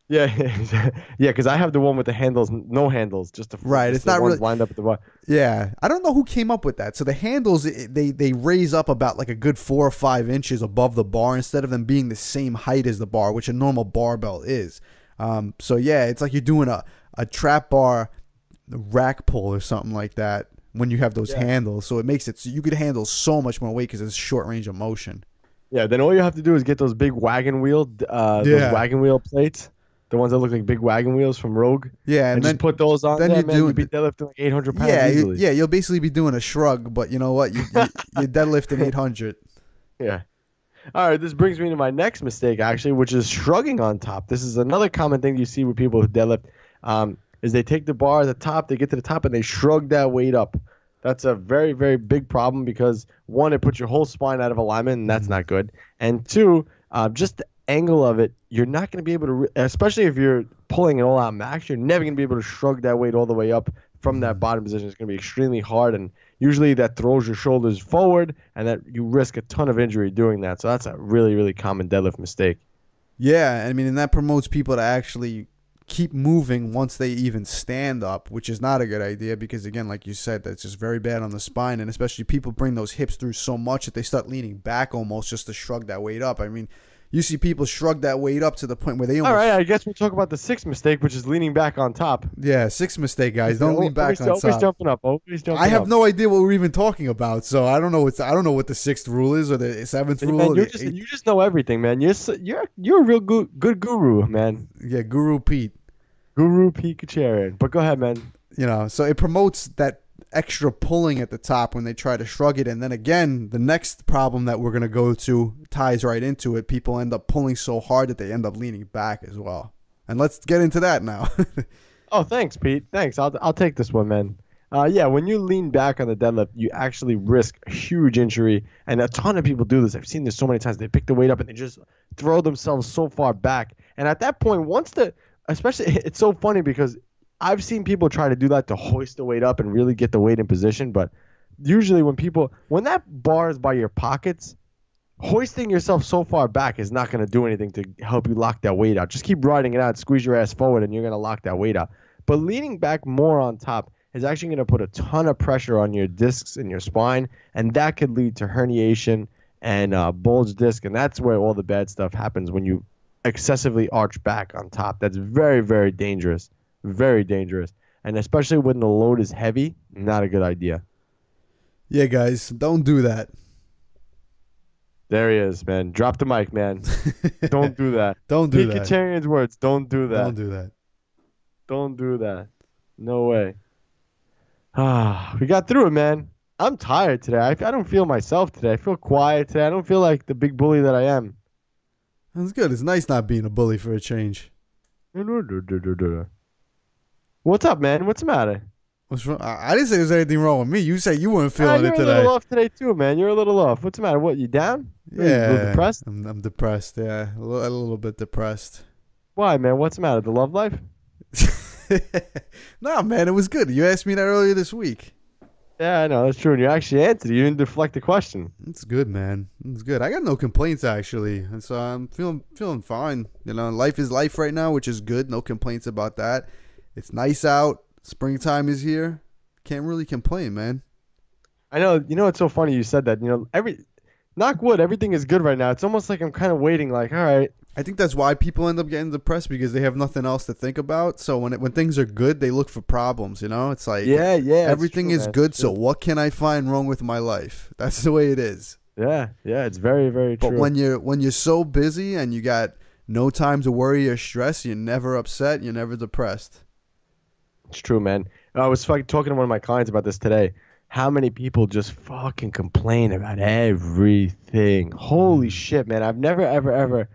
Yeah, yeah, because I have the one with the handles, no handles, just the
right. It's not really
lined up at the bar.
Yeah, I don't know who came up with that. So the handles they raise up about like a good 4 or 5 inches above the bar instead of them being the same height as the bar, which a normal barbell is. So yeah, it's like you're doing a trap bar rack pull or something like that when you have those handles. So it makes it so you could handle so much more weight because it's short range of motion.
Yeah, then all you have to do is get those big wagon wheel, those wagon wheel plates, the ones that look like big wagon wheels from Rogue.
Yeah,
and then just put those on. Then there, man, you'd be deadlifting like 800 pounds easily.
You'll basically be doing a shrug, but you know what? You're deadlifting 800.
Yeah. All right, this brings me to my next mistake, actually, which is shrugging on top. This is another common thing you see with people who deadlift, is they take the bar at the top, they get to the top, and they shrug that weight up. That's a very, very big problem because, one, it puts your whole spine out of alignment, and that's not good. And two, just the angle of it, you're not going to be able to, especially if you're pulling it all out max, you're never going to be able to shrug that weight all the way up from that bottom position. It's going to be extremely hard, and usually that throws your shoulders forward, and that you risk a ton of injury doing that. So that's a really, really common deadlift mistake.
Yeah, I mean, and that promotes people to actually keep moving once they even stand up, which is not a good idea because, again, like you said, that's just very bad on the spine, and especially people bring those hips through so much that they start leaning back almost just to shrug that weight up. I mean, you see people shrug that weight up to the point where they almost...
All right, I guess we'll talk about the sixth mistake, which is leaning back on top.
Yeah, sixth mistake, guys. Don't lean back on top.
Always jumping up. Always jumping up.
I have no idea what we're even talking about, so I don't know what the sixth rule is or the seventh rule.
Man, you just know everything, man. You're a real good guru, man.
Yeah, Guru Pete.
Guru Pete Kacharian. But go ahead, man.
You know, so it promotes that extra pulling at the top when they try to shrug it, and then again the next problem that we're going to go to ties right into it. People end up pulling so hard that they end up leaning back as well, and let's get into that now.
Oh, thanks, Pete. Thanks. I'll take this one, man. Yeah, when you lean back on the deadlift, you actually risk a huge injury, and a ton of people do this. I've seen this so many times. They pick the weight up and they just throw themselves so far back, and at that point, especially, it's so funny because I've seen people try to do that to hoist the weight up and really get the weight in position, but usually when that bar is by your pockets, hoisting yourself so far back is not going to do anything to help you lock that weight out. Just keep riding it out, squeeze your ass forward, and you're going to lock that weight out. But leaning back more on top is actually going to put a ton of pressure on your discs and your spine, and that could lead to herniation and bulge disc, and that's where all the bad stuff happens when you excessively arch back on top. That's very, very dangerous. Very dangerous. And especially when the load is heavy, not a good idea.
Yeah, guys, don't do that.
There he is, man. Drop the mic, man. Don't do that.
Don't do that.
Pete Kacharian's words. Don't do that.
Don't do that.
Don't do that. No way. We got through it, man. I'm tired today. I don't feel myself today. I feel quiet today. I don't feel like the big bully that I am.
That's good. It's nice not being a bully for a change.
What's up, man? What's the matter?
What's wrong? I didn't say there's anything wrong with me. You said you weren't feeling it today.
You're a little off today too, man. You're a little off. What's the matter? What, you down?
Yeah.
A little depressed?
I'm depressed, yeah. A little bit depressed.
Why, man? What's the matter? The love life?
No, man. It was good. You asked me that earlier this week.
Yeah, I know. That's true. And you actually answered. You didn't deflect the question.
It's good, man. It's good. I got no complaints, actually. And so I'm feeling fine. You know, life is life right now, which is good. No complaints about that. It's nice out. Springtime is here. Can't really complain, man.
I know. You know, it's so funny you said that. You know, knock wood, everything is good right now. It's almost like I'm kind of waiting, like, all right.
I think that's why people end up getting depressed, because they have nothing else to think about. So when things are good, they look for problems, you know? It's like,
yeah,
everything is good, so what can I find wrong with my life? That's the way it is.
Yeah, it's very, very true.
But when you're so busy and you got no time to worry or stress, you're never upset, you're never depressed.
It's true, man. I was talking to one of my clients about this today. How many people just fucking complain about everything? Holy shit, man. I've never, ever...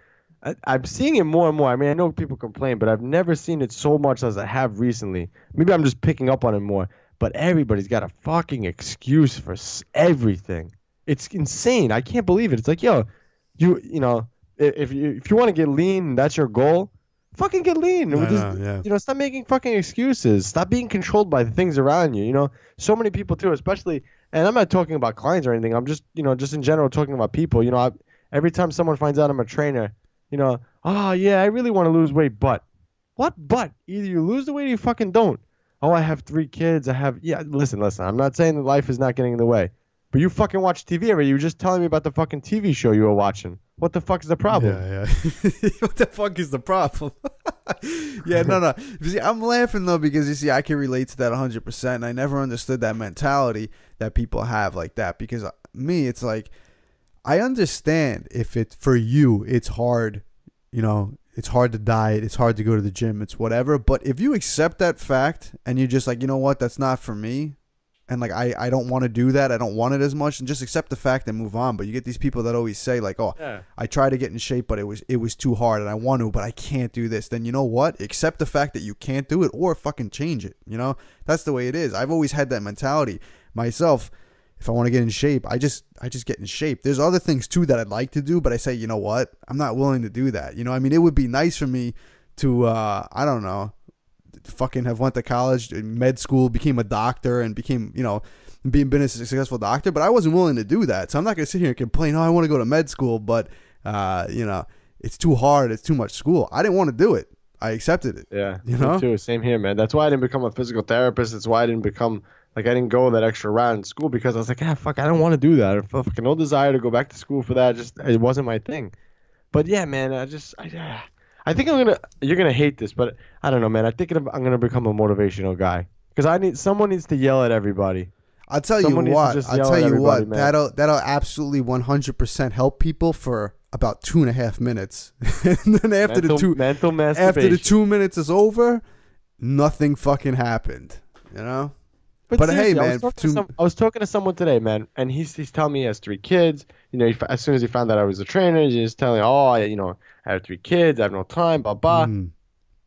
I'm seeing it more and more. I mean, I know people complain, but I've never seen it so much as I have recently. Maybe I'm just picking up on it more. But everybody's got a fucking excuse for everything. It's insane. I can't believe it. It's like, yo, you know, if you want to get lean, that's your goal, fucking get lean. You know, stop making fucking excuses. Stop being controlled by the things around you. You know, so many people too, especially, and I'm not talking about clients or anything. I'm just, you know, just in general talking about people. You know, every time someone finds out I'm a trainer, you know, oh, yeah, I really want to lose weight, but. What but? Either you lose the weight or you fucking don't. Oh, I have 3 kids. Listen. I'm not saying that life is not getting in the way. But you fucking watch TV every day. You were just telling me about the fucking TV show you were watching. What the fuck is the problem?
Yeah. What the fuck is the problem? Yeah, no. You see, I'm laughing, though, because, you see, I can relate to that 100%. And I never understood that mentality that people have like that. Because me, it's like, I understand if it for you, it's hard, you know, it's hard to diet, it's hard to go to the gym, it's whatever. But if you accept that fact and you're just like, you know what, that's not for me, and like I don't want to do that, I don't want it as much, and just accept the fact and move on. But you get these people that always say like, oh, yeah, I try to get in shape, but it was too hard, and I want to, but I can't do this. Then you know what? Accept the fact that you can't do it, or fucking change it. You know, that's the way it is. I've always had that mentality myself. If I want to get in shape, I just get in shape. There's other things too that I'd like to do, but I say, you know what? I'm not willing to do that. You know, I mean, it would be nice for me to, I don't know, fucking have went to college, med school, became a doctor, and became, you know, been a successful doctor. But I wasn't willing to do that, so I'm not gonna sit here and complain. Oh, I want to go to med school, but you know, it's too hard. It's too much school. I didn't want to do it. I accepted it.
Yeah,
you know,
me too. Same here, man. That's why I didn't become a physical therapist. That's why I didn't become. Like, I didn't go that extra round in school because I was like, fuck, I don't want to do that. I fucking no desire to go back to school for that. Just, it wasn't my thing. But yeah, man, I think you're going to hate this, but I don't know, man. I think I'm going to become a motivational guy because someone needs to yell at everybody.
I'll tell you what, that'll absolutely 100% help people for about 2.5 minutes. And then after the 2 minutes is over, nothing fucking happened, you know? But hey, man,
I was talking to someone today, man, and he's telling me he has 3 kids. You know, as soon as he found out I was a trainer, he's just telling me, I have 3 kids, I have no time, blah blah.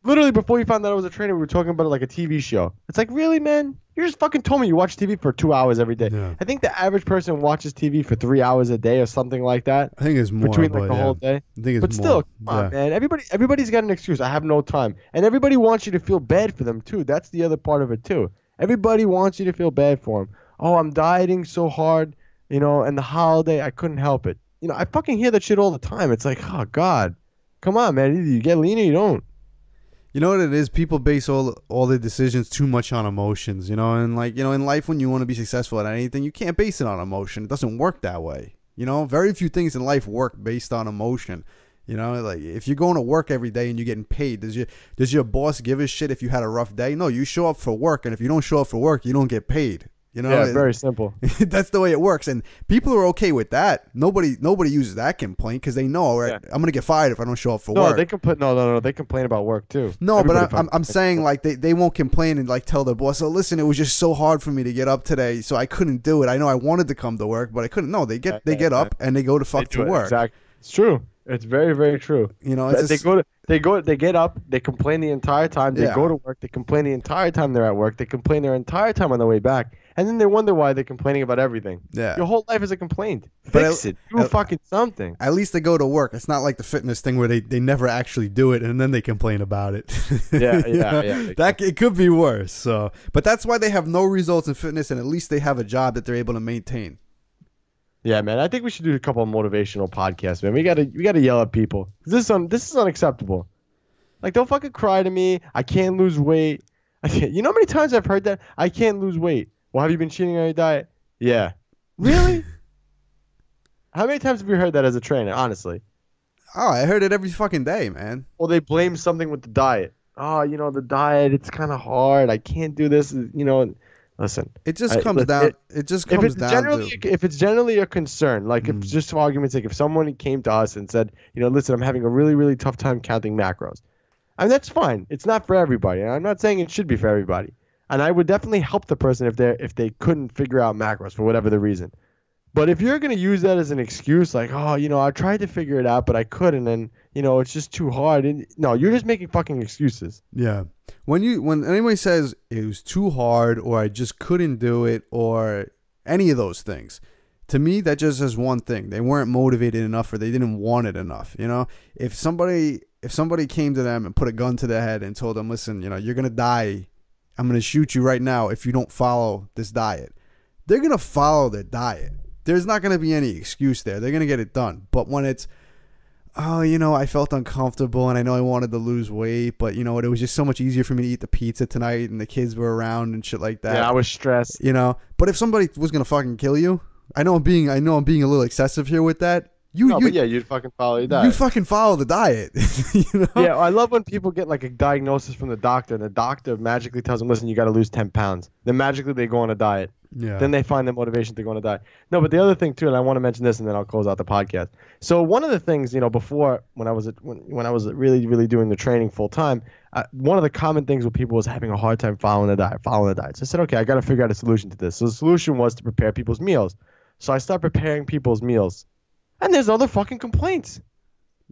Literally before he found out I was a trainer, we were talking about it like a TV show. It's like, really, man? You just fucking told me you watch TV for 2 hours every day. Yeah. I think the average person watches TV for 3 hours a day or something like that.
I think it's more
between like the whole day.
I think it's
but still, come on, man. Everybody's got an excuse. I have no time, and everybody wants you to feel bad for them too. That's the other part of it too. Everybody wants you to feel bad for them. Oh, I'm dieting so hard, you know, and the holiday, I couldn't help it. You know, I fucking hear that shit all the time. It's like, oh, God. Come on, man. Either you get lean or you don't.
You know what it is? People base all their decisions too much on emotions, you know? And, like, you know, in life, when you want to be successful at anything, you can't base it on emotion. It doesn't work that way. You know? Very few things in life work based on emotion. You know, like if you're going to work every day and you're getting paid, does your boss give a shit if you had a rough day? No, you show up for work, and if you don't show up for work, you don't get paid. You know,
yeah, very simple.
That's the way it works, and people are okay with that. Nobody uses that complaint because they know, right, I'm gonna get fired if I don't show up for work.
They no, they complain about work too.
No, everybody, but I'm saying like they won't complain and like tell their boss, "Oh, listen, it was just so hard for me to get up today, so I couldn't do it. I know I wanted to come to work, but I couldn't." No, they get up and they go to fuck to work.
Exactly, it's true. It's very, very true.
You know,
they get up, they complain the entire time. They go to work, they complain the entire time they're at work. They complain their entire time on the way back, and then they wonder why they're complaining about everything. Yeah, your whole life is a complaint. Fix it. Do fucking something.
At least they go to work. It's not like the fitness thing where they never actually do it and then they complain about it.
Yeah.
That it could be worse. So, but that's why they have no results in fitness, and at least they have a job that they're able to maintain.
Yeah, man. I think we should do a couple of motivational podcasts, man. We gotta yell at people. This is unacceptable. Like, don't fucking cry to me. I can't lose weight. You know how many times I've heard that? I can't lose weight. Well, have you been cheating on your diet? Yeah. Really? How many times have you heard that as a trainer? Honestly.
Oh, I heard it every fucking day, man.
Well, they blame something with the diet. Oh, you know, the diet. It's kind of hard. I can't do this. You know. Listen,
it just comes down. It just comes down to
if it's generally a concern, like if just for argument's sake, if someone came to us and said, you know, listen, I'm having a really, really tough time counting macros, and that's fine. It's not for everybody. And I'm not saying it should be for everybody. And I would definitely help the person if they couldn't figure out macros for whatever the reason. But if you're gonna use that as an excuse, like, oh, you know, I tried to figure it out, but I couldn't, and you know, it's just too hard. And no, you're just making fucking excuses.
Yeah. When anybody says it was too hard, or I just couldn't do it, or any of those things, to me that just says one thing: they weren't motivated enough, or they didn't want it enough. You know, if somebody came to them and put a gun to their head and told them, listen, you know, you're gonna die. I'm gonna shoot you right now if you don't follow this diet. They're gonna follow their diet. There's not going to be any excuse there. They're going to get it done. But when it's, oh, you know, I felt uncomfortable and I know I wanted to lose weight, but you know what, it was just so much easier for me to eat the pizza tonight and the kids were around and shit like that.
Yeah, I was stressed.
You know, but if somebody was going to fucking kill you, I know I'm being a little excessive here with that.
You'd fucking follow your diet.
You fucking follow the diet. You know?
Yeah, I love when people get like a diagnosis from the doctor, and the doctor magically tells them, listen, you got to lose 10 pounds. Then magically they go on a diet.
Yeah.
Then they find the motivation to go on a diet. No, but the other thing too, and I want to mention this, and then I'll close out the podcast. So one of the things, before when I was really doing the training full time, one of the common things with people was having a hard time following the diet. So I said, okay, I got to figure out a solution to this. So the solution was to prepare people's meals. So I started preparing people's meals, and there's other fucking complaints.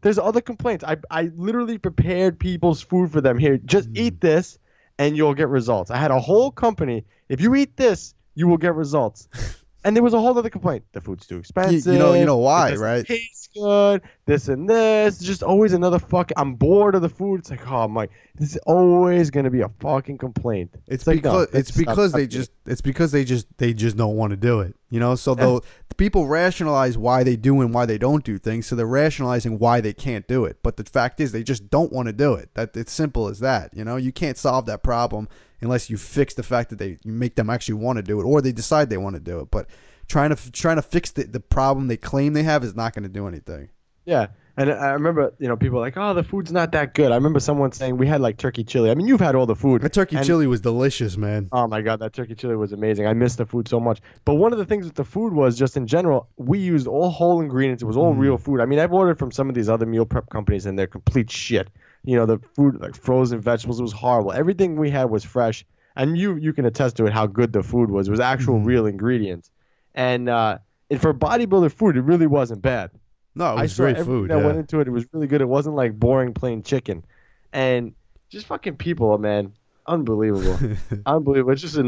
There's other complaints. I literally prepared people's food for them. Here, just eat this, and you'll get results. I had a whole company. If you eat this, you will get results. And there was a whole other complaint. The food's too expensive.
You know why, right?
It tastes good. This and this. Just always another I'm bored of the food. It's like, oh my, this is always gonna be a fucking complaint.
It's because they just don't want to do it. So people rationalize why they do and why they don't do things. So they're rationalizing why they can't do it. But the fact is, they just don't want to do it. That it's simple as that. You can't solve that problem unless you fix the fact that you make them actually want to do it, or they decide they want to do it. But trying to fix the problem they claim they have is not going to do anything.
Yeah. And I remember, people are like, oh, the food's not that good. I remember someone saying we had like turkey chili. I mean, you've had all the food.
The turkey chili was delicious, man.
Oh my God, that turkey chili was amazing. I missed the food so much. But one of the things with the food was just in general, we used all whole ingredients. It was all real food. I mean, I've ordered from some of these other meal prep companies and they're complete shit. The food, like frozen vegetables, it was horrible. Everything we had was fresh. And you can attest to it, how good the food was. It was actual real ingredients. And for bodybuilder food, it really wasn't bad.
No, it was great food.
I went into it. It was really good. It wasn't like boring plain chicken. And just fucking people, man. Unbelievable. Unbelievable. It's just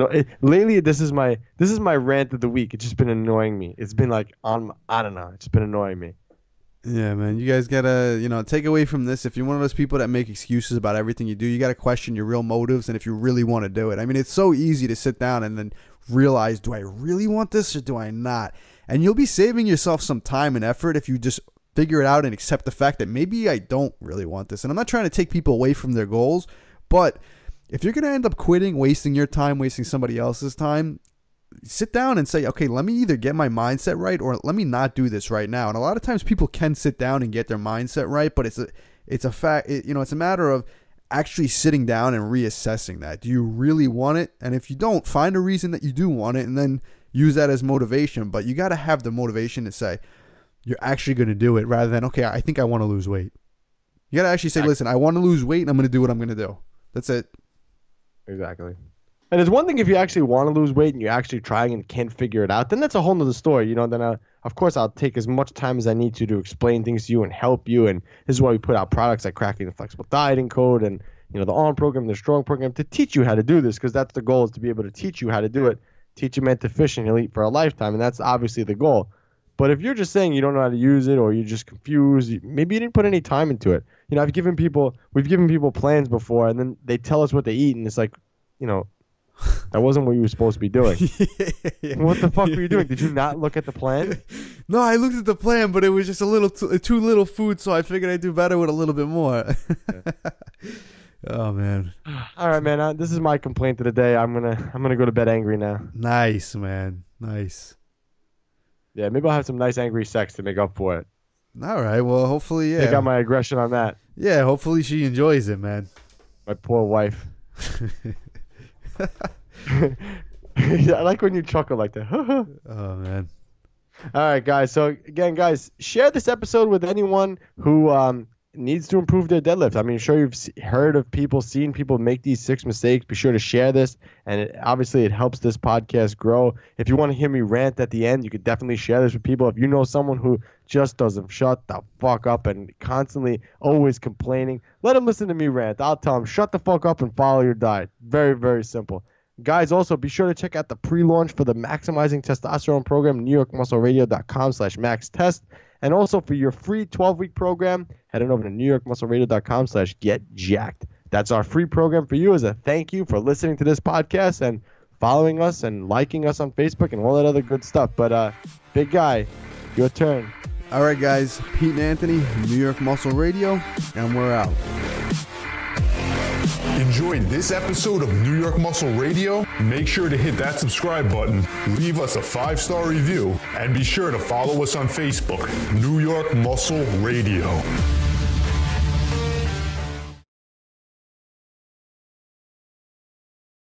lately, this is my rant of the week. It's just been annoying me. It's been like I don't know. It's been annoying me.
Yeah, man. You guys gotta, take away from this. If you're one of those people that make excuses about everything you do, you gotta question your real motives and if you really want to do it. I mean, it's so easy to sit down and then realize, do I really want this or do I not? And you'll be saving yourself some time and effort if you just figure it out and accept the fact that maybe I don't really want this. And I'm not trying to take people away from their goals, but if you're going to end up quitting, wasting your time, wasting somebody else's time, sit down and say, okay, let me either get my mindset right or let me not do this right now. And a lot of times people can sit down and get their mindset right, but it's a fact, it's a matter of actually sitting down and reassessing that. Do you really want it? And if you don't, find a reason that you do want it and then use that as motivation. But you got to have the motivation to say you're actually going to do it rather than, okay, I think I want to lose weight. You got to actually say, listen, I want to lose weight and I'm going to do what I'm going to do. That's it.
Exactly. And it's one thing if you actually want to lose weight and you're actually trying and can't figure it out, then that's a whole nother story. Then of course I'll take as much time as I need to explain things to you and help you. And this is why we put out products like Cracking the Flexible Dieting Code and the On program, the Strong program, to teach you how to do this, because that's the goal, is to be able to teach you how to do it, teach you mental efficiently for a lifetime, and that's obviously the goal. But if you're just saying you don't know how to use it or you're just confused, maybe you didn't put any time into it. We've given people plans before, and then they tell us what they eat, and it's like, that wasn't what you were supposed to be doing. What the fuck were you doing? Did you not look at the plan?
No, I looked at the plan, but it was just a little too little food, so I figured I'd do better with a little bit more. Oh man!
All right, man. This is my complaint of the day. I'm gonna go to bed angry now.
Nice, man. Nice.
Yeah, maybe I'll have some nice angry sex to make up for it.
All right. Well, hopefully, yeah.
Take out my aggression on that.
Yeah, hopefully she enjoys it, man.
My poor wife. I like when you chuckle like that.
Oh man!
All right, guys. So again, guys, share this episode with anyone who needs to improve their deadlift. I mean, sure, you've heard of people, seen people make these 6 mistakes. Be sure to share this, and obviously it helps this podcast grow. If you want to hear me rant at the end, you could definitely share this with people. If you know someone who just doesn't shut the fuck up and constantly always complaining, let them listen to me rant. I'll tell them, shut the fuck up and follow your diet. Very, very simple. Guys, also be sure to check out the pre-launch for the Maximizing Testosterone program, NewYorkMuscleRadio.com/maxtest. And also for your free 12-week program, head on over to NewYorkMuscleRadio.com/getjacked. That's our free program for you as a thank you for listening to this podcast and following us and liking us on Facebook and all that other good stuff. But big guy, your turn.
All right, guys. Pete and Anthony, New York Muscle Radio, and we're out.
Enjoyed this episode of New York Muscle Radio? Make sure to hit that subscribe button, leave us a 5-star review, and be sure to follow us on Facebook, New York Muscle Radio.